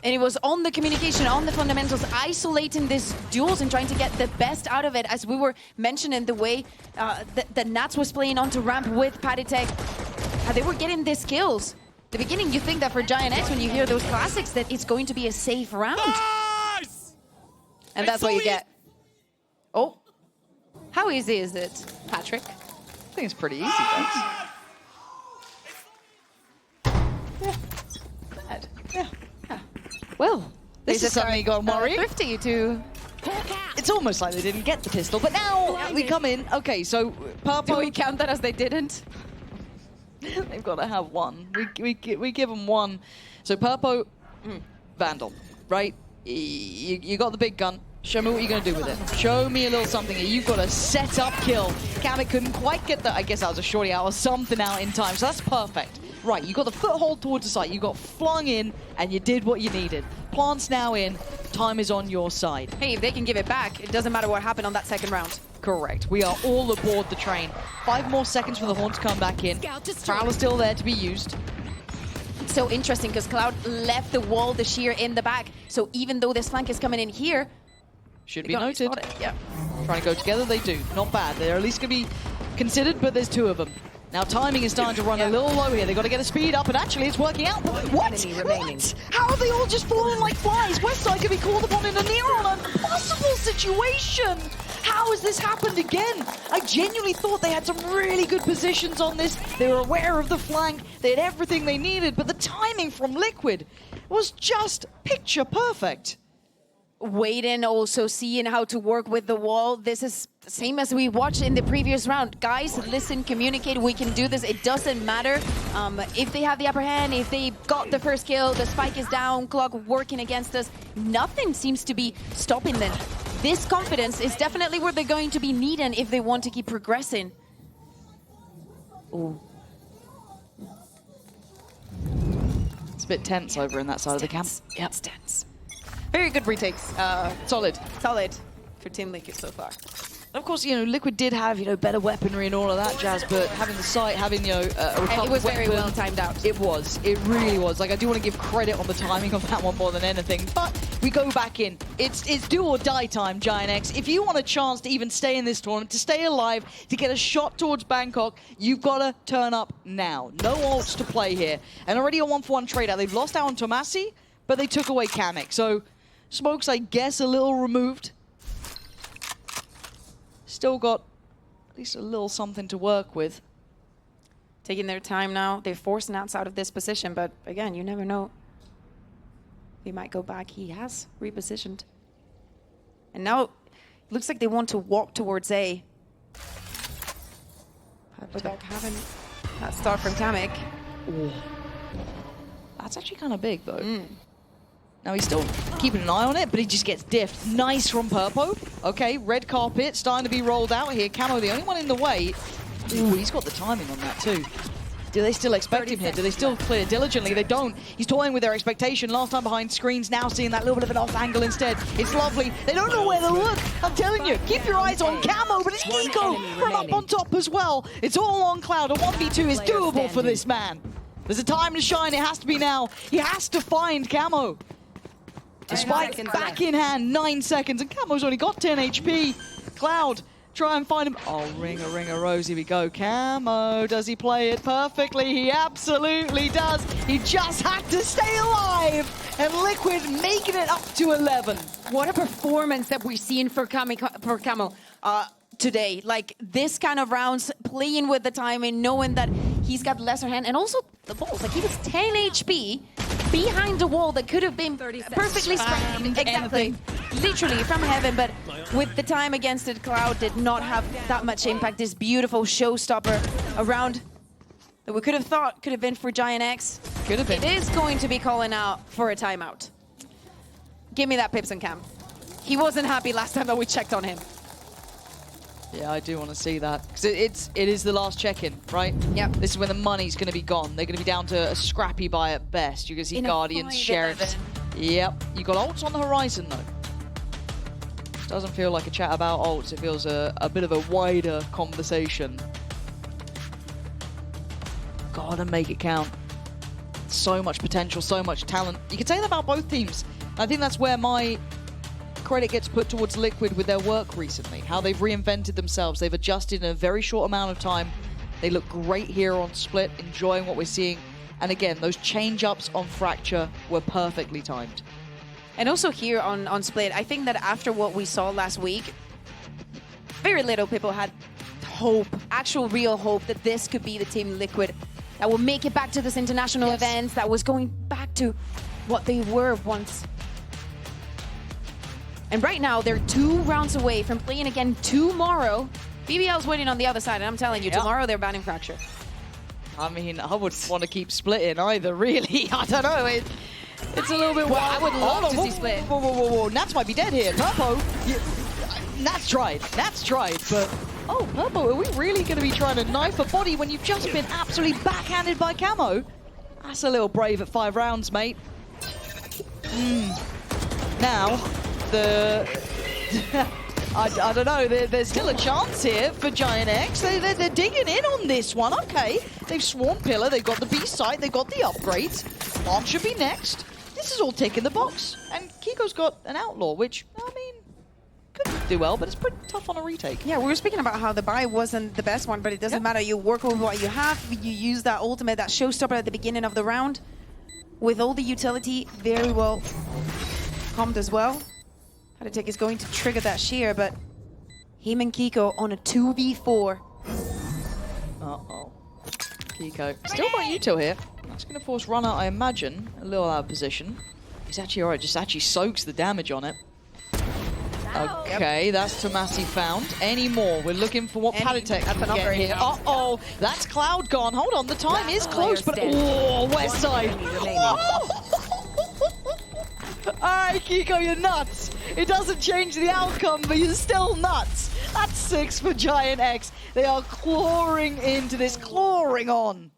And it was on the communication, on the fundamentals, isolating these duels and trying to get the best out of it. As we were mentioning, the way that Nats was playing onto ramp with Patatech, they were getting these kills. The beginning, you think that for GiantX, when you hear those classics, that it's going to be a safe round. And that's what you get. Oh. How easy is it, Patrick? I think it's pretty easy, guys. Yeah. Bad. Yeah. Well, This is something you got to worry. Thrifty to... It's almost like they didn't get the pistol, but now we come in. Okay, so Purple... Do we count that as they didn't? They've got to have one. We give them one. So Purple, Vandal, right? You got the big gun. Show me what you're going to do with it. Show me a little something here. You've got a set-up kill. Kamek couldn't quite get that. I guess that was a shorty out or something out in time. So that's perfect. Right, you got the foothold towards the site. You got flung in, and you did what you needed. Plant's now in. Time is on your side. Hey, if they can give it back, it doesn't matter what happened on that second round. Correct. We are all aboard the train. 5 more seconds for the Horn to come back in. Prowler's still there to be used. It's so interesting because Cloud left the wall, the shear in the back. So even though this flank is coming in here, should be noted. Yeah. Trying to go together, they do. Not bad. They're at least going to be considered, but there's 2 of them. Now timing is starting to run a little low here. They've got to get a speed up, and actually it's working out. What? How are they all just falling like flies? Westside could be called upon in a near-on impossible situation. How has this happened again? I genuinely thought they had some really good positions on this. They were aware of the flank. They had everything they needed, but the timing from Liquid was just picture perfect. Waiting, also seeing how to work with the wall. This is the same as we watched in the previous round. Guys, listen, communicate, we can do this. It doesn't matter if they have the upper hand, if they got the first kill, the spike is down, clock working against us. Nothing seems to be stopping them. This confidence is definitely what they're going to be needing if they want to keep progressing. Ooh. It's a bit tense over in that side of the camp. Yeah, it's tense. Very good retakes. Solid. Solid for Team Liquid so far. Of course, Liquid did have, better weaponry and all of that jazz, but having the sight, having, a and it was very well timed out. It was. It really was. Like, I do want to give credit on the timing of that one more than anything, but we go back in. It's do or die time, GiantX. If you want a chance to even stay in this tournament, to stay alive, to get a shot towards Bangkok, you've got to turn up now. No ults to play here. And already a 1-for-1 trade out. They've lost out on Tomasi, but they took away Kamek. So, Smoke's, I guess, a little removed. Still got at least a little something to work with. Taking their time now. They forced Nats out of this position, but again, you never know. He might go back. He has repositioned. And now it looks like they want to walk towards A. Without having that start from Kamek. Ooh. That's actually kind of big, though. Now he's still keeping an eye on it, but he just gets diffed. Nice from Purpo. Okay, red carpet starting to be rolled out here. Camo, the only one in the way. Ooh, he's got the timing on that too. Do they still expect him here? Do they still clear diligently? They don't. He's toying with their expectation. Last time behind screens, now seeing that little bit of an off angle instead. It's lovely. They don't know where to look. I'm telling you, keep your eyes on Camo, but it's Kiko from up on top as well. It's all on Cloud. A 1v2 is doable for this man. There's a time to shine. It has to be now. He has to find Camo. The spike back in hand, 9 seconds, and Camo's only got 10 HP. Cloud try and find him. Oh, ring a rose, here we go. Camo, does he play it perfectly? He absolutely does. He just had to stay alive. And Liquid making it up to 11. What a performance that we've seen for Camo today. Like, this kind of rounds, playing with the timing, knowing that he's got lesser hand, and also the balls. Like, he was 10 HP behind the wall that could have been perfectly spammed. Exactly. Literally from heaven, but with the time against it, Cloud did not have that much impact. This beautiful showstopper around that we could have thought could have been for GiantX. Could have been. It is going to be calling out for a timeout. Give me that Pips and Cam. He wasn't happy last time that we checked on him. Yeah, I do want to see that. Because it is the last check-in, right? Yep. This is when the money's going to be gone. They're going to be down to a scrappy buy at best. You're going to see Guardians, Sheriffs. Yep. You got ults on the horizon, though. Doesn't feel like a chat about ults. It feels a bit of a wider conversation. Gotta make it count. So much potential, so much talent. You can say that about both teams. I think that's where my credit gets put towards Liquid with their work recently. How they've reinvented themselves. They've adjusted in a very short amount of time. They look great here on Split, enjoying what we're seeing. And again, those change-ups on Fracture were perfectly timed. And also here on Split, I think that after what we saw last week, very little people had hope, actual real hope that this could be the Team Liquid that will make it back to this international events, that was going back to what they were once. And right now, they're 2 rounds away from playing again tomorrow. BBL's waiting on the other side, and I'm telling you, tomorrow they're banning Fracture. I mean, I wouldn't want to keep splitting either, really. I don't know. It's a little bit wild. I would love to see Split. Whoa. Nats might be dead here. Purpo. Nats tried. But, oh, Purpo, are we really going to be trying to knife a body when you've just been absolutely backhanded by Camo? That's a little brave at 5 rounds, mate. Now, I don't know, there's still a chance here for GiantX. They're digging in on this one. Okay, they've swarmed Pillar, they've got the beast sight, they've got the upgrades. Mark should be next. This is all ticking the box. And Kiko's got an Outlaw, which, I mean, could do well, but it's pretty tough on a retake. Yeah, we were speaking about how the buy wasn't the best one, but it doesn't matter. You work with what you have. You use that ultimate, that showstopper at the beginning of the round. With all the utility, very well calmed as well. Adaptation is going to trigger that shear, but him and Kiko on a 2v4. Uh-oh. Kiko. Still got Yuto here. That's going to force Runner, I imagine, a little out of position. He's actually alright, just actually soaks the damage on it. Okay, that's Tomasi found. Any more? We're looking for what Palitek can get here. Uh-oh, that's Cloud gone. Hold on, the time is close, but oh, West Side. Alright, Kiko, you're nuts. It doesn't change the outcome, but you're still nuts. That's 6 for GiantX. They are clawing into this, clawing on.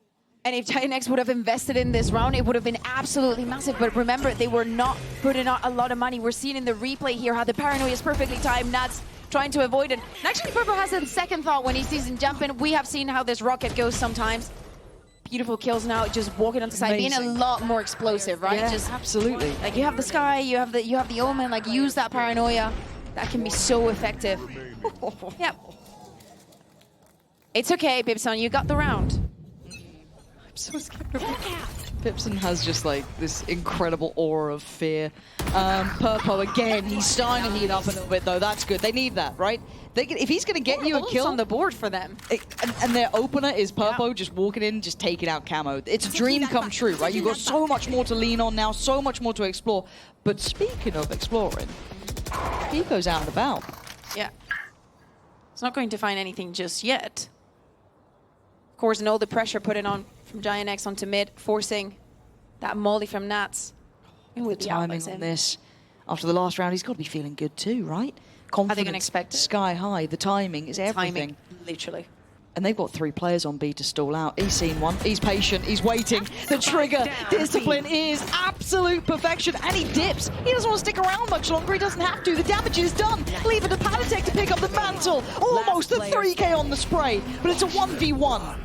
And if GiantX would have invested in this round, it would have been absolutely massive. But remember, they were not putting out a lot of money. We're seeing in the replay here how the paranoia is perfectly timed. Nats trying to avoid it. And actually, Purple has a second thought when he sees him jumping. We have seen how this rocket goes sometimes. Beautiful kills now, just walking onto side, being a lot more explosive, right? Yeah, just absolutely. Like you have the Sky, you have the Omen. Like use that paranoia. That can be so effective. Yep. It's okay, Pipson. You got the round. I'm so scared of Pipson has just like this incredible aura of fear. Purpo again, he's starting to heat up a little bit though. That's good. They need that, right? If he's going to get you a kill on the board for them, and their opener is Purpo just walking in, just taking out Camo. It's a dream come true, right? You've got so much more to lean on now, so much more to explore. But speaking of exploring, Kiko's out and about. Yeah. It's not going to find anything just yet. Of course, and all the pressure put in on from GiantX onto mid, forcing that molly from Nats. The timing on this. After the last round, he's got to be feeling good too, right? Confidence, are they going to expect it? Sky high. The timing is everything. Timing, literally. And they've got 3 players on B to stall out. He's seen one. He's patient. He's waiting. The trigger. Discipline is absolute perfection. And he dips. He doesn't want to stick around much longer. He doesn't have to. The damage is done. Leave it to Palitek to pick up the mantle. Almost a 3K on the spray. But it's a 1v1.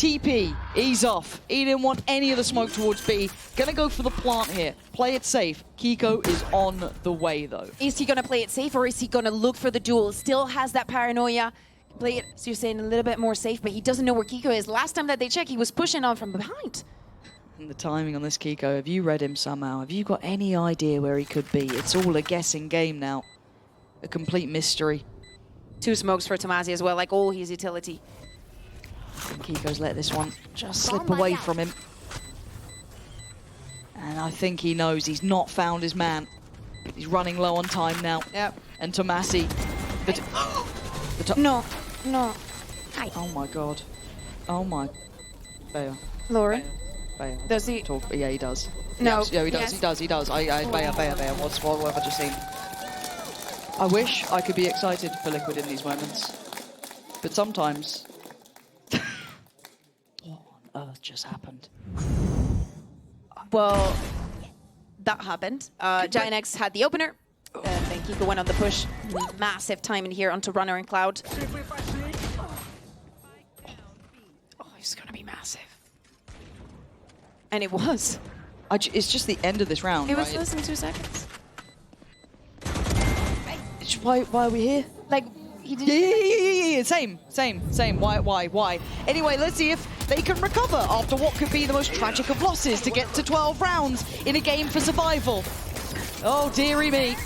TP, ease off. He didn't want any of the smoke towards B. Gonna go for the plant here. Play it safe. Kiko is on the way, though. Is he gonna play it safe or is he gonna look for the duel? Still has that paranoia. Play it, so you're saying a little bit more safe, but he doesn't know where Kiko is. Last time that they checked, he was pushing on from behind. And the timing on this Kiko, have you read him somehow? Have you got any idea where he could be? It's all a guessing game now. A complete mystery. 2 smokes for Tomasi as well, like all his utility. And Kiko's let this one just slip away from him. And I think he knows he's not found his man. He's running low on time now. Yep. And Tomasi. No, no. Oh my god. Oh my. Bayer. Lauren? Bayer. Does he? Talk, yeah, he does. No. Yeah, he does. Yes. He does. He does. Bayer. What have I just seen? I wish I could be excited for Liquid in these moments. But sometimes... what on earth just happened? Well, that happened. GiantX had the opener. And then Kiko went on the push. Massive time in here onto Runner and Cloud. Oh, it's gonna be massive. And it was. It's just the end of this round, It was right? less than 2 seconds. Why are we here? Like, he didn't... Yeah. Same. Why? Anyway, let's see if they can recover after what could be the most tragic of losses to get to 12 rounds in a game for survival. Oh, dearie me.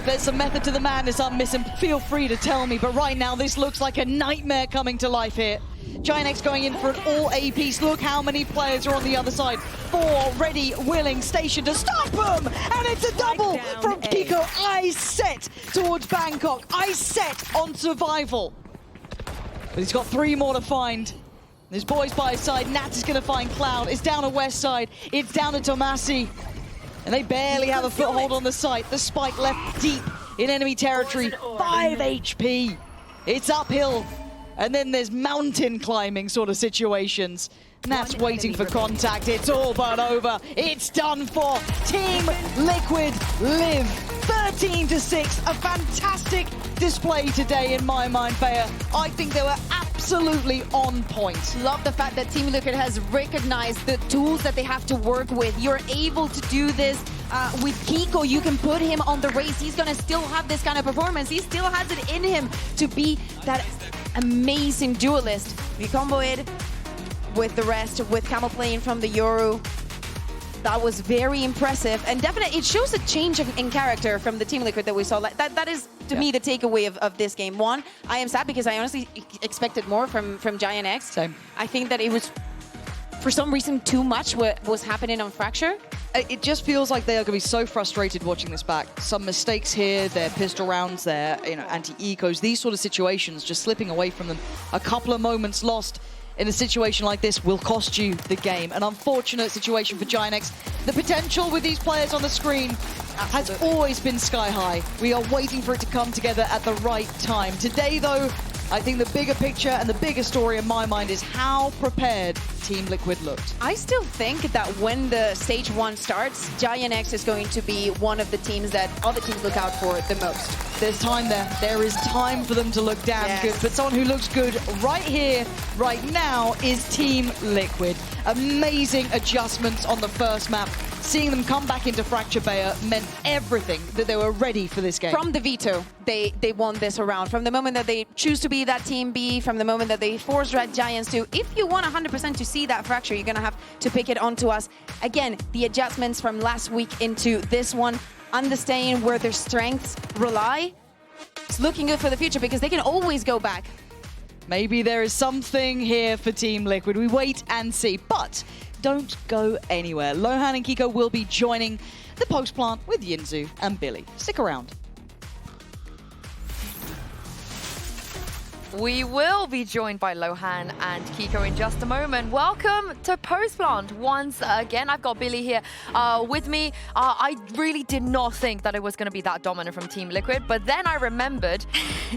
There's some method to the madness I'm missing. Feel free to tell me, but right now this looks like a nightmare coming to life here. GiantX going in for an all-A piece. Look how many players are on the other side. 4 ready, willing, stationed to stop them! And it's a double from Kiko. Eyes set towards Bangkok. Eyes set on survival. But he's got 3 more to find. There's boys by his side. Nat is going to find Cloud. It's down to West side. It's down to Tomasi. And they barely have a foothold on the site. The spike left deep in enemy territory. 5 HP. It's uphill. And then there's mountain climbing sort of situations. Nat's waiting for contact. It's all but over. It's done for. Team Liquid live. 13-6. A fantastic display today in my mind, Bayer. I think they were absolutely on point. Love the fact that Team Liquid has recognized the tools that they have to work with. You're able to do this with Kiko. You can put him on the race. He's going to still have this kind of performance. He still has it in him to be that amazing duelist. We combo it with the rest, with Camel playing from the Yoru. That was very impressive, and definitely it shows a change in character from the Team Liquid that we saw. Like that is to me the takeaway of this game. One, I am sad because I honestly expected more from GiantX. Same. I think that it was for some reason too much what was happening on Fracture. It just feels like they are going to be so frustrated watching this back. Some mistakes here, their pistol rounds, their anti-ecos, these sort of situations just slipping away from them. A couple of moments lost in a situation like this will cost you the game. An unfortunate situation for GiantX. The potential with these players on the screen has always been sky high. We are waiting for it to come together at the right time. Today, though, I think the bigger picture and the bigger story in my mind is how prepared Team Liquid looked. I still think that when the stage 1 starts, GiantX is going to be one of the teams that other teams look out for the most. There's time there. There is time for them to look damn good. But someone who looks good right here, right now, is Team Liquid. Amazing adjustments on the first map. Seeing them come back into Fracture Bayer meant everything that they were ready for this game. From the veto, they won this around. From the moment that they choose to be that Team B, from the moment that they force Red Giants to, if you want 100% to see that Fracture, you're going to have to pick it onto us. Again, the adjustments from last week into this one, understanding where their strengths rely, it's looking good for the future because they can always go back. Maybe there is something here for Team Liquid. We wait and see, but don't go anywhere. Lohan and Kiko will be joining the post-plant with Yinzu and Billy. Stick around. We will be joined by Lohan and Kiko in just a moment. Welcome to Postplant once again. I've got Billy here with me. I really did not think that it was going to be that dominant from Team Liquid, but then I remembered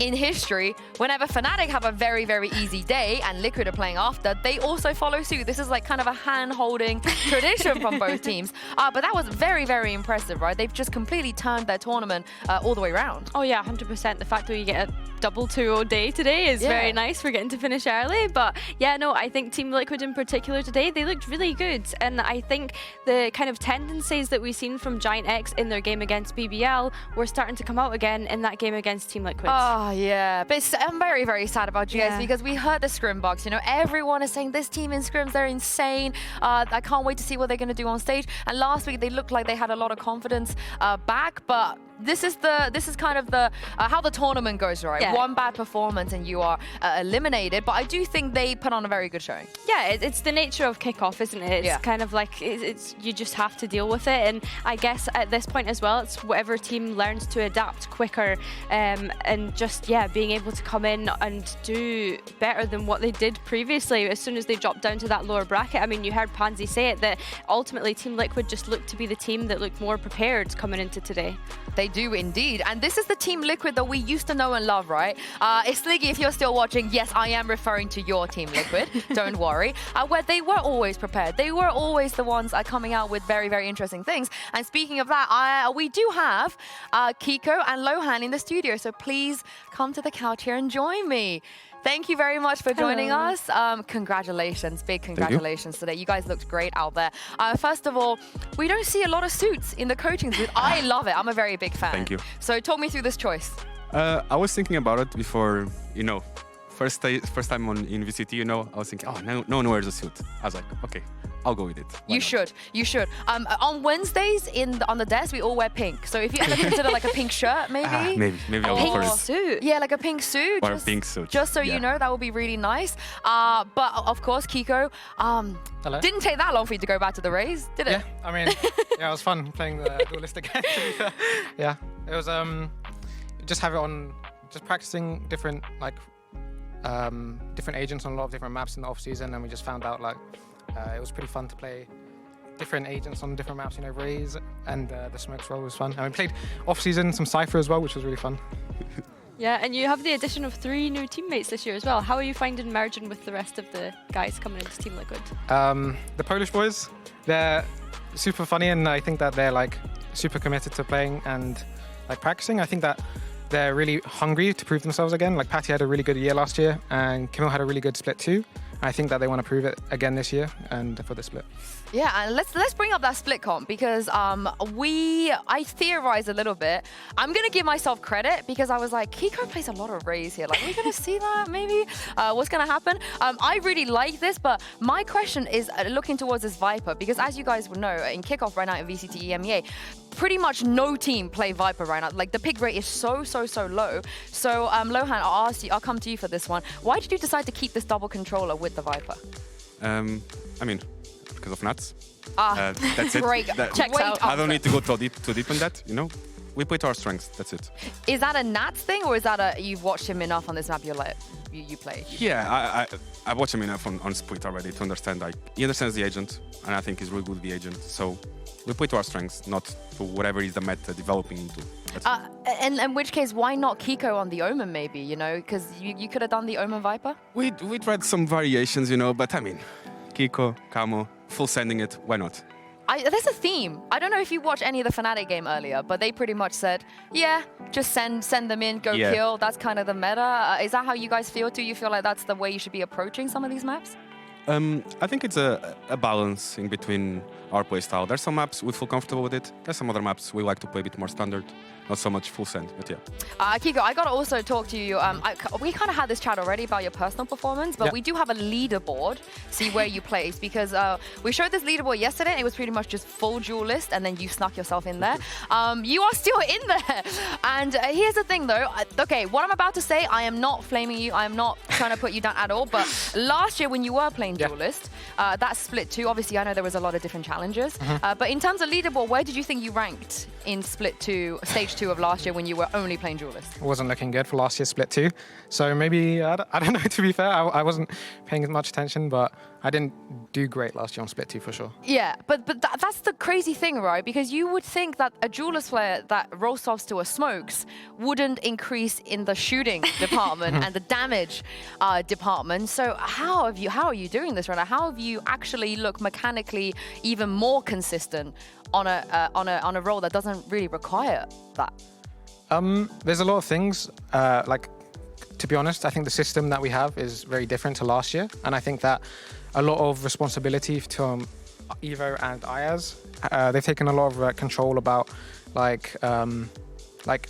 in history, whenever Fnatic have a very, very easy day and Liquid are playing after, they also follow suit. This is like kind of a hand-holding tradition from both teams. But that was very, very impressive, right? They've just completely turned their tournament all the way around. Oh yeah, 100%. The fact that we get a double 2-0 day today is very nice. We're getting to finish early. But yeah, no, I think Team Liquid in particular today, they looked really good. And I think the kind of tendencies that we've seen from GiantX in their game against BBL were starting to come out again in that game against Team Liquid. Oh, yeah. But I'm very, very sad about GS because we heard the scrim box. You know, everyone is saying this team in scrims, they're insane. I can't wait to see what they're going to do on stage. And last week, they looked like they had a lot of confidence back, but this is kind of the how the tournament goes, right? Yeah. One bad performance and you are eliminated. But I do think they put on a very good showing. Yeah, it's the nature of Kickoff, isn't it? It's kind of like it's you just have to deal with it. And I guess at this point as well, it's whatever team learns to adapt quicker and just being able to come in and do better than what they did previously as soon as they dropped down to that lower bracket. I mean, you heard Pansy say it that ultimately Team Liquid just looked to be the team that looked more prepared coming into today. They do indeed. And this is the Team Liquid that we used to know and love, right? Sliggy, if you're still watching, yes, I am referring to your Team Liquid. Don't worry. Where they were always prepared. They were always the ones coming out with very, very interesting things. And speaking of that, we do have Kiko and Lohan in the studio. So please come to the couch here and join me. Thank you very much for joining us. Congratulations, big congratulations today. You guys looked great out there. First of all, we don't see a lot of suits in the coaching booth. I love it. I'm a very big fan. Thank you. So talk me through this choice. I was thinking about it before, you know, first time in VCT, you know, I was thinking, oh, no one wears a suit. I was like, okay, I'll go with it. You should. On Wednesdays on the desk, we all wear pink. So if you ever consider like a pink shirt, maybe? Maybe I'll go first. Suit. Yeah, like a pink suit. Or a pink suit. Just so you know, that would be really nice. But of course, Kiko, Hello. Didn't take that long for you to go back to the Rays, did it? Yeah, I mean, it was fun playing the duelist again. Yeah, it was just have it on, just practicing different different agents on a lot of different maps in the off season, and we just found out it was pretty fun to play different agents on different maps. You know, Rays and the Smokes role was fun. And we played off season some Cypher as well, which was really fun. Yeah, and you have the addition of 3 new teammates this year as well. How are you finding merging with the rest of the guys coming into Team Liquid? The Polish boys, they're super funny, and I think that they're super committed to playing and practicing. I think that they're really hungry to prove themselves again. Like Patty had a really good year last year, and Kimil had a really good split too. I think that they want to prove it again this year and for the split. Yeah, and let's bring up that split comp because I theorized a little bit. I'm gonna give myself credit because I was like, Kiko plays a lot of Rays here. Like, are we gonna see that maybe? What's gonna happen? I really like this, but my question is looking towards this Viper because as you guys would know, in Kickoff right now in VCT EMEA, pretty much no team play Viper right now. Like the pick rate is so low. So Lohan, I'll come to you for this one. Why did you decide to keep this double controller with the Viper? I mean, because of nuts. That's it. Great. Checks out. I don't need to go too deep on that, you know? We play to our strengths, that's it. Is that a Nats thing, or is that you've watched him enough on this map you play? Yeah, I watched him enough on Split already to understand, he understands the agent, and I think he's really good with the agent, so we play to our strengths, not to whatever is the meta developing into. And in which case, why not Kiko on the Omen maybe, you know? Because you could have done the Omen Viper? We tried some variations, you know, but I mean, Kiko, Camo, full sending it, why not? There's a theme. I don't know if you watched any of the Fnatic game earlier, but they pretty much said, yeah, just send them in, go kill. That's kind of the meta. Is that how you guys feel too? You feel like that's the way you should be approaching some of these maps? I think it's a balance in between our playstyle. There's some maps we feel comfortable with it. There's some other maps we like to play a bit more standard. Not so much full send, but yeah. Kiko, I got to also talk to you. We kind of had this chat already about your personal performance, but we do have a leaderboard, see where you place, because we showed this leaderboard yesterday, and it was pretty much just full duelist, and then you snuck yourself in there. You are still in there. And here's the thing, though. Okay, what I'm about to say, I am not flaming you. I am not trying to put you down at all, but last year when you were playing duelist, that split 2, obviously I know there was a lot of different challenges, but in terms of leaderboard, where did you think you ranked in split 2, stage 2 of last year when you were only playing duelist? It wasn't looking good for last year's split 2, so maybe I don't know. To be fair, I wasn't paying as much attention, but I didn't do great last year on split 2 for sure. Yeah, but that's the crazy thing, right? Because you would think that a duelist player that roll swaps to a Smokes wouldn't increase in the shooting department and the damage department. So how are you doing this right now? How have you actually looked mechanically even more consistent on a role that doesn't really require that? There's a lot of things like to be honest, I think the system that we have is very different to last year. And I think that a lot of responsibility to Evo and Ayaz, they've taken a lot of control about like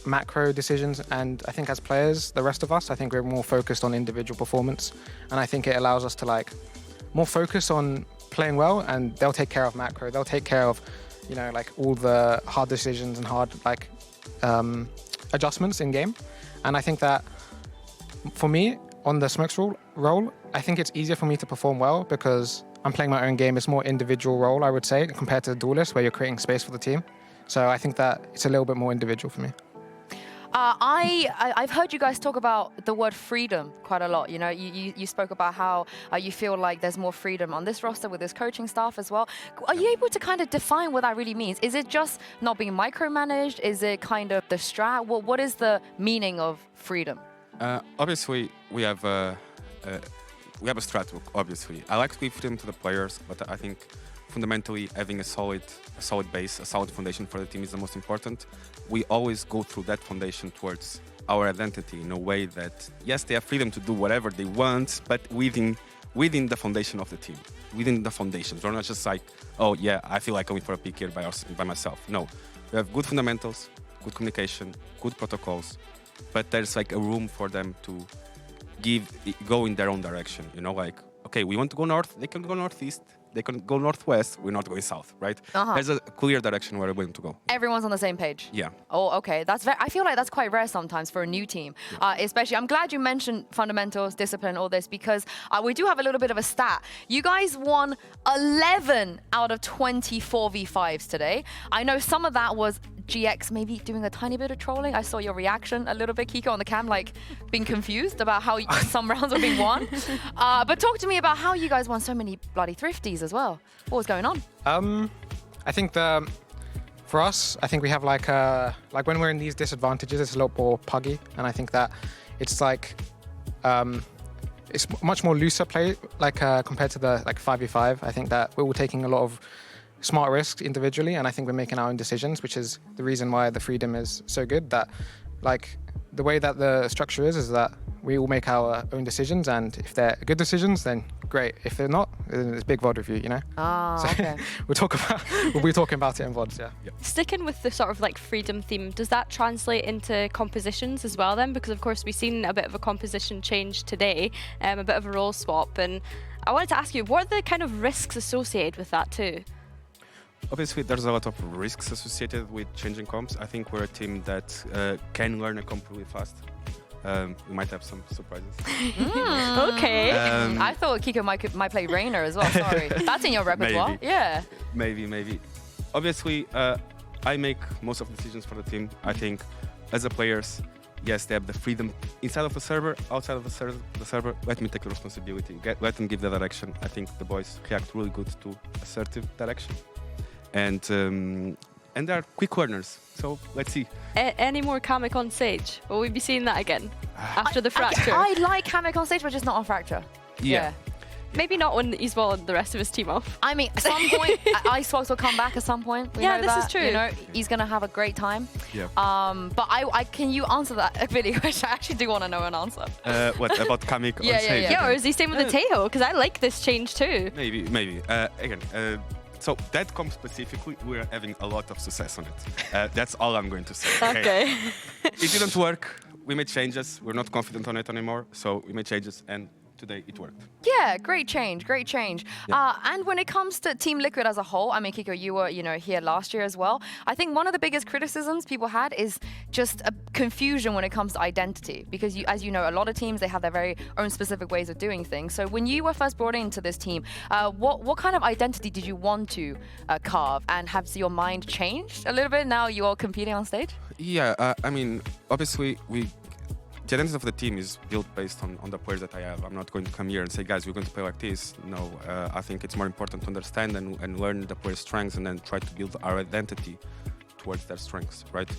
macro decisions. And I think as players, the rest of us, I think we're more focused on individual performance. And I think it allows us to like more focus on playing well, and they'll take care of macro. They'll take care of, you know, like all the hard decisions and hard like adjustments in game. And I think that for me, on the Smokes role, I think it's easier for me to perform well because I'm playing my own game. It's more individual role, I would say, compared to the Duelist, where you're creating space for the team. So I think that it's a little bit more individual for me. I've heard you guys talk about the word freedom quite a lot. You know, you spoke about how you feel like there's more freedom on this roster with this coaching staff as well. Are you able to kind of define what that really means? Is it just not being micromanaged? Is it kind of the strat? What is the meaning of freedom? Obviously, we have a strat book. Obviously, I like to give freedom to the players, but I think fundamentally having a solid base, a solid foundation for the team is the most important. We always go through that foundation towards our identity in a way that, yes, they have freedom to do whatever they want, but within the foundation of the team, within the foundations. We're not just like, oh yeah, I feel like going for a pick here by myself. No, we have good fundamentals, good communication, good protocols, but there's like a room for them to go in their own direction. You know, like, okay, we want to go north, they can go northeast. They can go northwest, we're not going south, right? There's a clear direction where we're going to go. Everyone's on the same page? Yeah. Oh, okay. I feel like that's quite rare sometimes for a new team. Yeah. Especially, I'm glad you mentioned fundamentals, discipline, all this, because we do have a little bit of a stat. You guys won 11 out of 24 V5s today. I know some of that was GX maybe doing a tiny bit of trolling. I saw your reaction a little bit, Kiko, on the cam, like being confused about how some rounds were being won. But talk to me about how you guys won so many bloody thrifties as well. What was going on? I think for us, I think we have like when we're in these disadvantages, it's a lot more puggy, and I think that it's like it's much more looser play, like compared to the like 5v5. I think that we're all taking a lot of smart risks individually, and I think we're making our own decisions, which is the reason why the freedom is so good. That like the way that the structure is that we all make our own decisions, and if they're good decisions, then great. If they're not, then it's big VOD review, you know? So okay. we'll be talking about it in VODs, yeah. Sticking with the sort of like freedom theme, does that translate into compositions as well then? Because of course we've seen a bit of a composition change today, a bit of a role swap, and I wanted to ask you, what are the kind of risks associated with that too? Obviously, there's a lot of risks associated with changing comps. I think we're a team that can learn a comp really fast. We might have some surprises. Okay. I thought Kiko might play Reina as well. Sorry, that's in your repertoire. Maybe. Yeah. Maybe. Obviously, I make most of the decisions for the team. I think, as a players, yes, they have the freedom inside of the server, outside of the server. Let me take the responsibility. Let them give the direction. I think the boys react really good to assertive direction, and they're quick learners. So let's see. Any more Kamek on stage? Will we be seeing that again after the fracture? I like Kamek on stage, but just not on fracture. Yeah. Maybe not when he's won the rest of his team off. I mean, at some point, Icebox will come back at some point. We know this that, is true. You know, he's going to have a great time. Yeah. But can you answer that video question? I actually do want to know an answer. What, about Kamek on stage? Yeah, or is he staying with the Tejo? Because I like this change too. Maybe. Again, so that comp specifically, we're having a lot of success on it. That's all I'm going to say. Okay. It didn't work. We made changes. We're not confident on it anymore. So we made changes, and today it worked. Yeah, great change. Yeah. And when it comes to Team Liquid as a whole, I mean, Kiko, you were, here last year as well. I think one of the biggest criticisms people had is just a confusion when it comes to identity, because as you know, a lot of teams, they have their very own specific ways of doing things. So when you were first brought into this team, what kind of identity did you want to carve, and has your mind changed a little bit now you're competing on stage? Yeah, I mean, obviously the identity of the team is built based on the players that I have. I'm not going to come here and say, guys, we're going to play like this. No, I think it's more important to understand and learn the players' strengths, and then try to build our identity towards their strengths, right?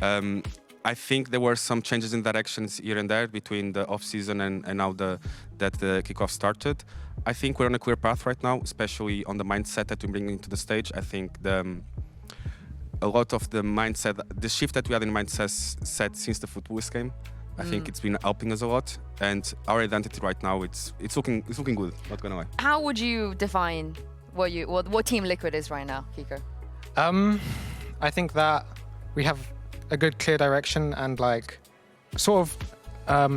I think there were some changes in directions here and there between the off-season and now that the kickoff started. I think we're on a clear path right now, especially on the mindset that we bring into the stage. I think a lot of the mindset, the shift that we had in mindset since the Footballist game, I think it's been helping us a lot, and our identity right now it's looking good. Not gonna lie. How would you define what Team Liquid is right now, Kiko? I think that we have a good clear direction and like sort of how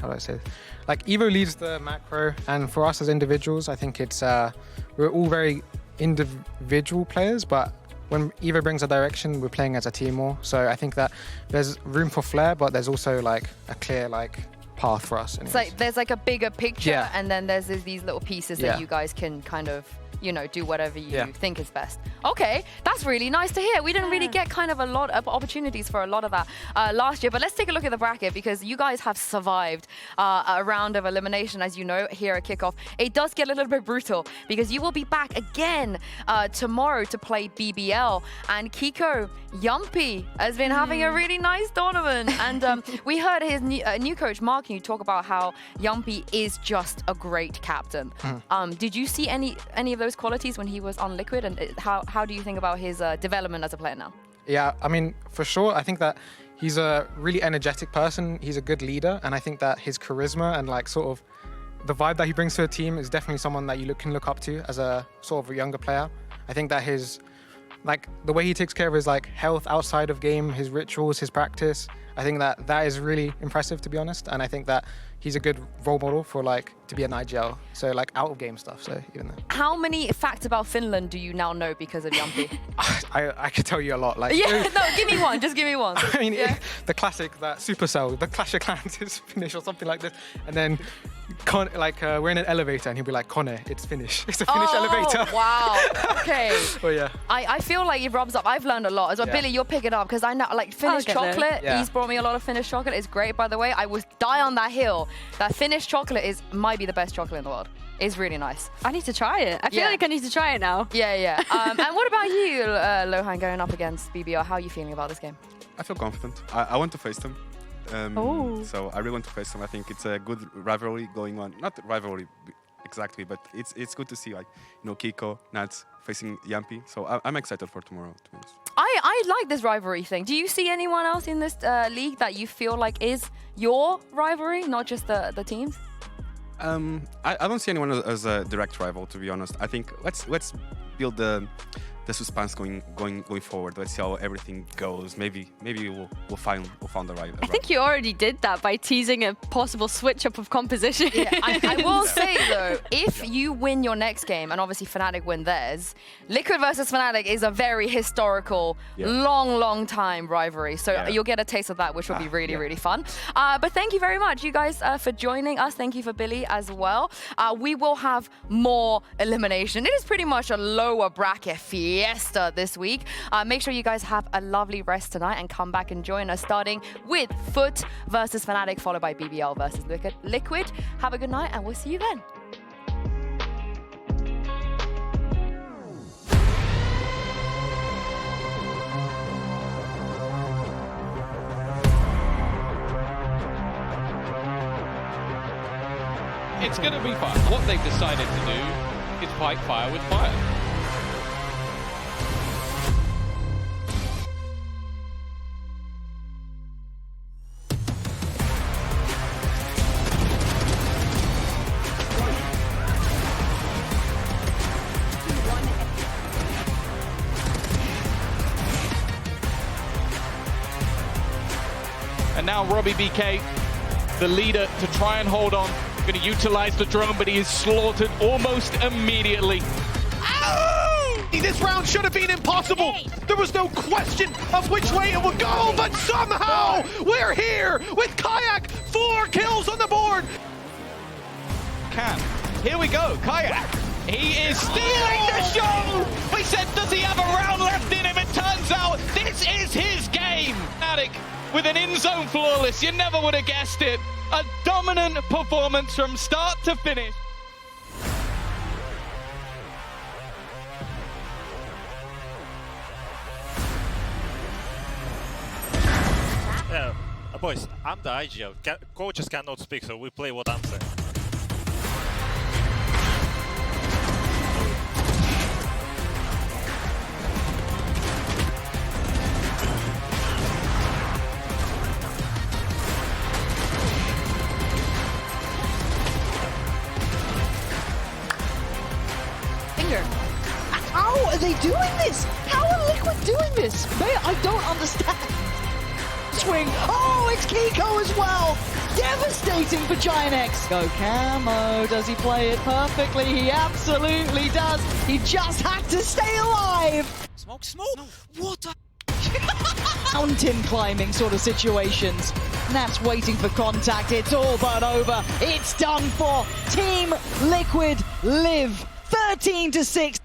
do I say it? Like Evo leads the macro, and for us as individuals, I think it's we're all very individual players, but when Evo brings a direction, we're playing as a team more. So I think that there's room for flair, but there's also like a clear like path for us. It's like there's like a bigger picture, Yeah. and then there's these little pieces that you guys can kind of, you know, do whatever you think is best. Okay, that's really nice to hear. We didn't really get kind of a lot of opportunities for a lot of that last year, but let's take a look at the bracket, because you guys have survived a round of elimination, as you know, here at Kickoff. It does get a little bit brutal, because you will be back again tomorrow to play BBL, and Kiko, Yumpy, has been having a really nice tournament, and we heard his new coach, Mark, you talk about how Yumpy is just a great captain. Did you see any of those qualities when he was on Liquid, and how do you think about his development as a player now? Yeah, I mean, for sure, I think that he's a really energetic person. He's a good leader, and I think that his charisma and like sort of the vibe that he brings to a team is definitely someone that you can look up to as a sort of a younger player. I think that his like the way he takes care of his like health outside of game, his rituals, his practice, I think that is really impressive, to be honest. And I think that he's a good role model for like to be an IGL, so like out of game stuff. So even though. How many facts about Finland do you now know because of Yumpy? I could tell you a lot. Like no, give me one. Just give me one. I mean, the classic that Supercell, the Clash of Clans is finished or something like this, and then we're in an elevator and he'll be like, Connor, it's finished. It's a finished elevator. Wow. Okay. But yeah. I feel like it rubs up. I've learned a lot as well. Yeah. Billy, you'll pick it up, because I know like Finnish chocolate. Yeah. He's brought me a lot of Finnish chocolate. It's great, by the way. I would die on that hill. That Finnish chocolate might be the best chocolate in the world. It's really nice. I need to try it. I feel like I need to try it now. Yeah. And what about you, Lohan, going up against BBL? How are you feeling about this game? I feel confident. I want to face them. So I really want to face them. I think it's a good rivalry going on. Not rivalry exactly, but it's good to see like Kiko, Nats facing Yumpy. So I'm excited for tomorrow, to be honest. I like this rivalry thing. Do you see anyone else in this league that you feel like is your rivalry, not just the teams? I don't see anyone as a direct rival, to be honest. I think let's build the suspense going forward. Let's see how everything goes. Maybe we'll find the right. I think you already did that by teasing a possible switch up of composition. Yeah, I will say though, if you win your next game, and obviously Fnatic win theirs, Liquid versus Fnatic is a very historical, long time rivalry. So you'll get a taste of that, which will be really fun. But thank you very much, you guys, for joining us. Thank you for Billy as well. We will have more elimination. It is pretty much a lower bracket fiesta this week. Make sure you guys have a lovely rest tonight and come back and join us, starting with Foot versus Fnatic, followed by BBL versus Liquid. Have a good night, and we'll see you then. It's going to be fun. What they've decided to do is fight fire with fire. And now Robbie BK, the leader, to try and hold on. Going to utilize the drone, but he is slaughtered almost immediately. Ow! This round should have been impossible. There was no question of which way it would go, but somehow we're here with Kayak. 4 kills on the board. Here we go, Kayak. He is stealing the show. We said, does he have a round left in him? It turns out this is his game. Fnatic with an in-zone flawless. You never would have guessed it. A dominant performance from start to finish. Yeah, boys, I'm the IGL. Coaches cannot speak, so we play what I'm saying. this? How are Liquid doing this? I don't understand. Swing. Oh, it's Kiko as well. Devastating for GiantX. Go Camo. Does he play it perfectly? He absolutely does. He just had to stay alive. Smoke. No. What a... Mountain climbing sort of situations. Nat's waiting for contact. It's all but over. It's done for. Team Liquid live 13-6.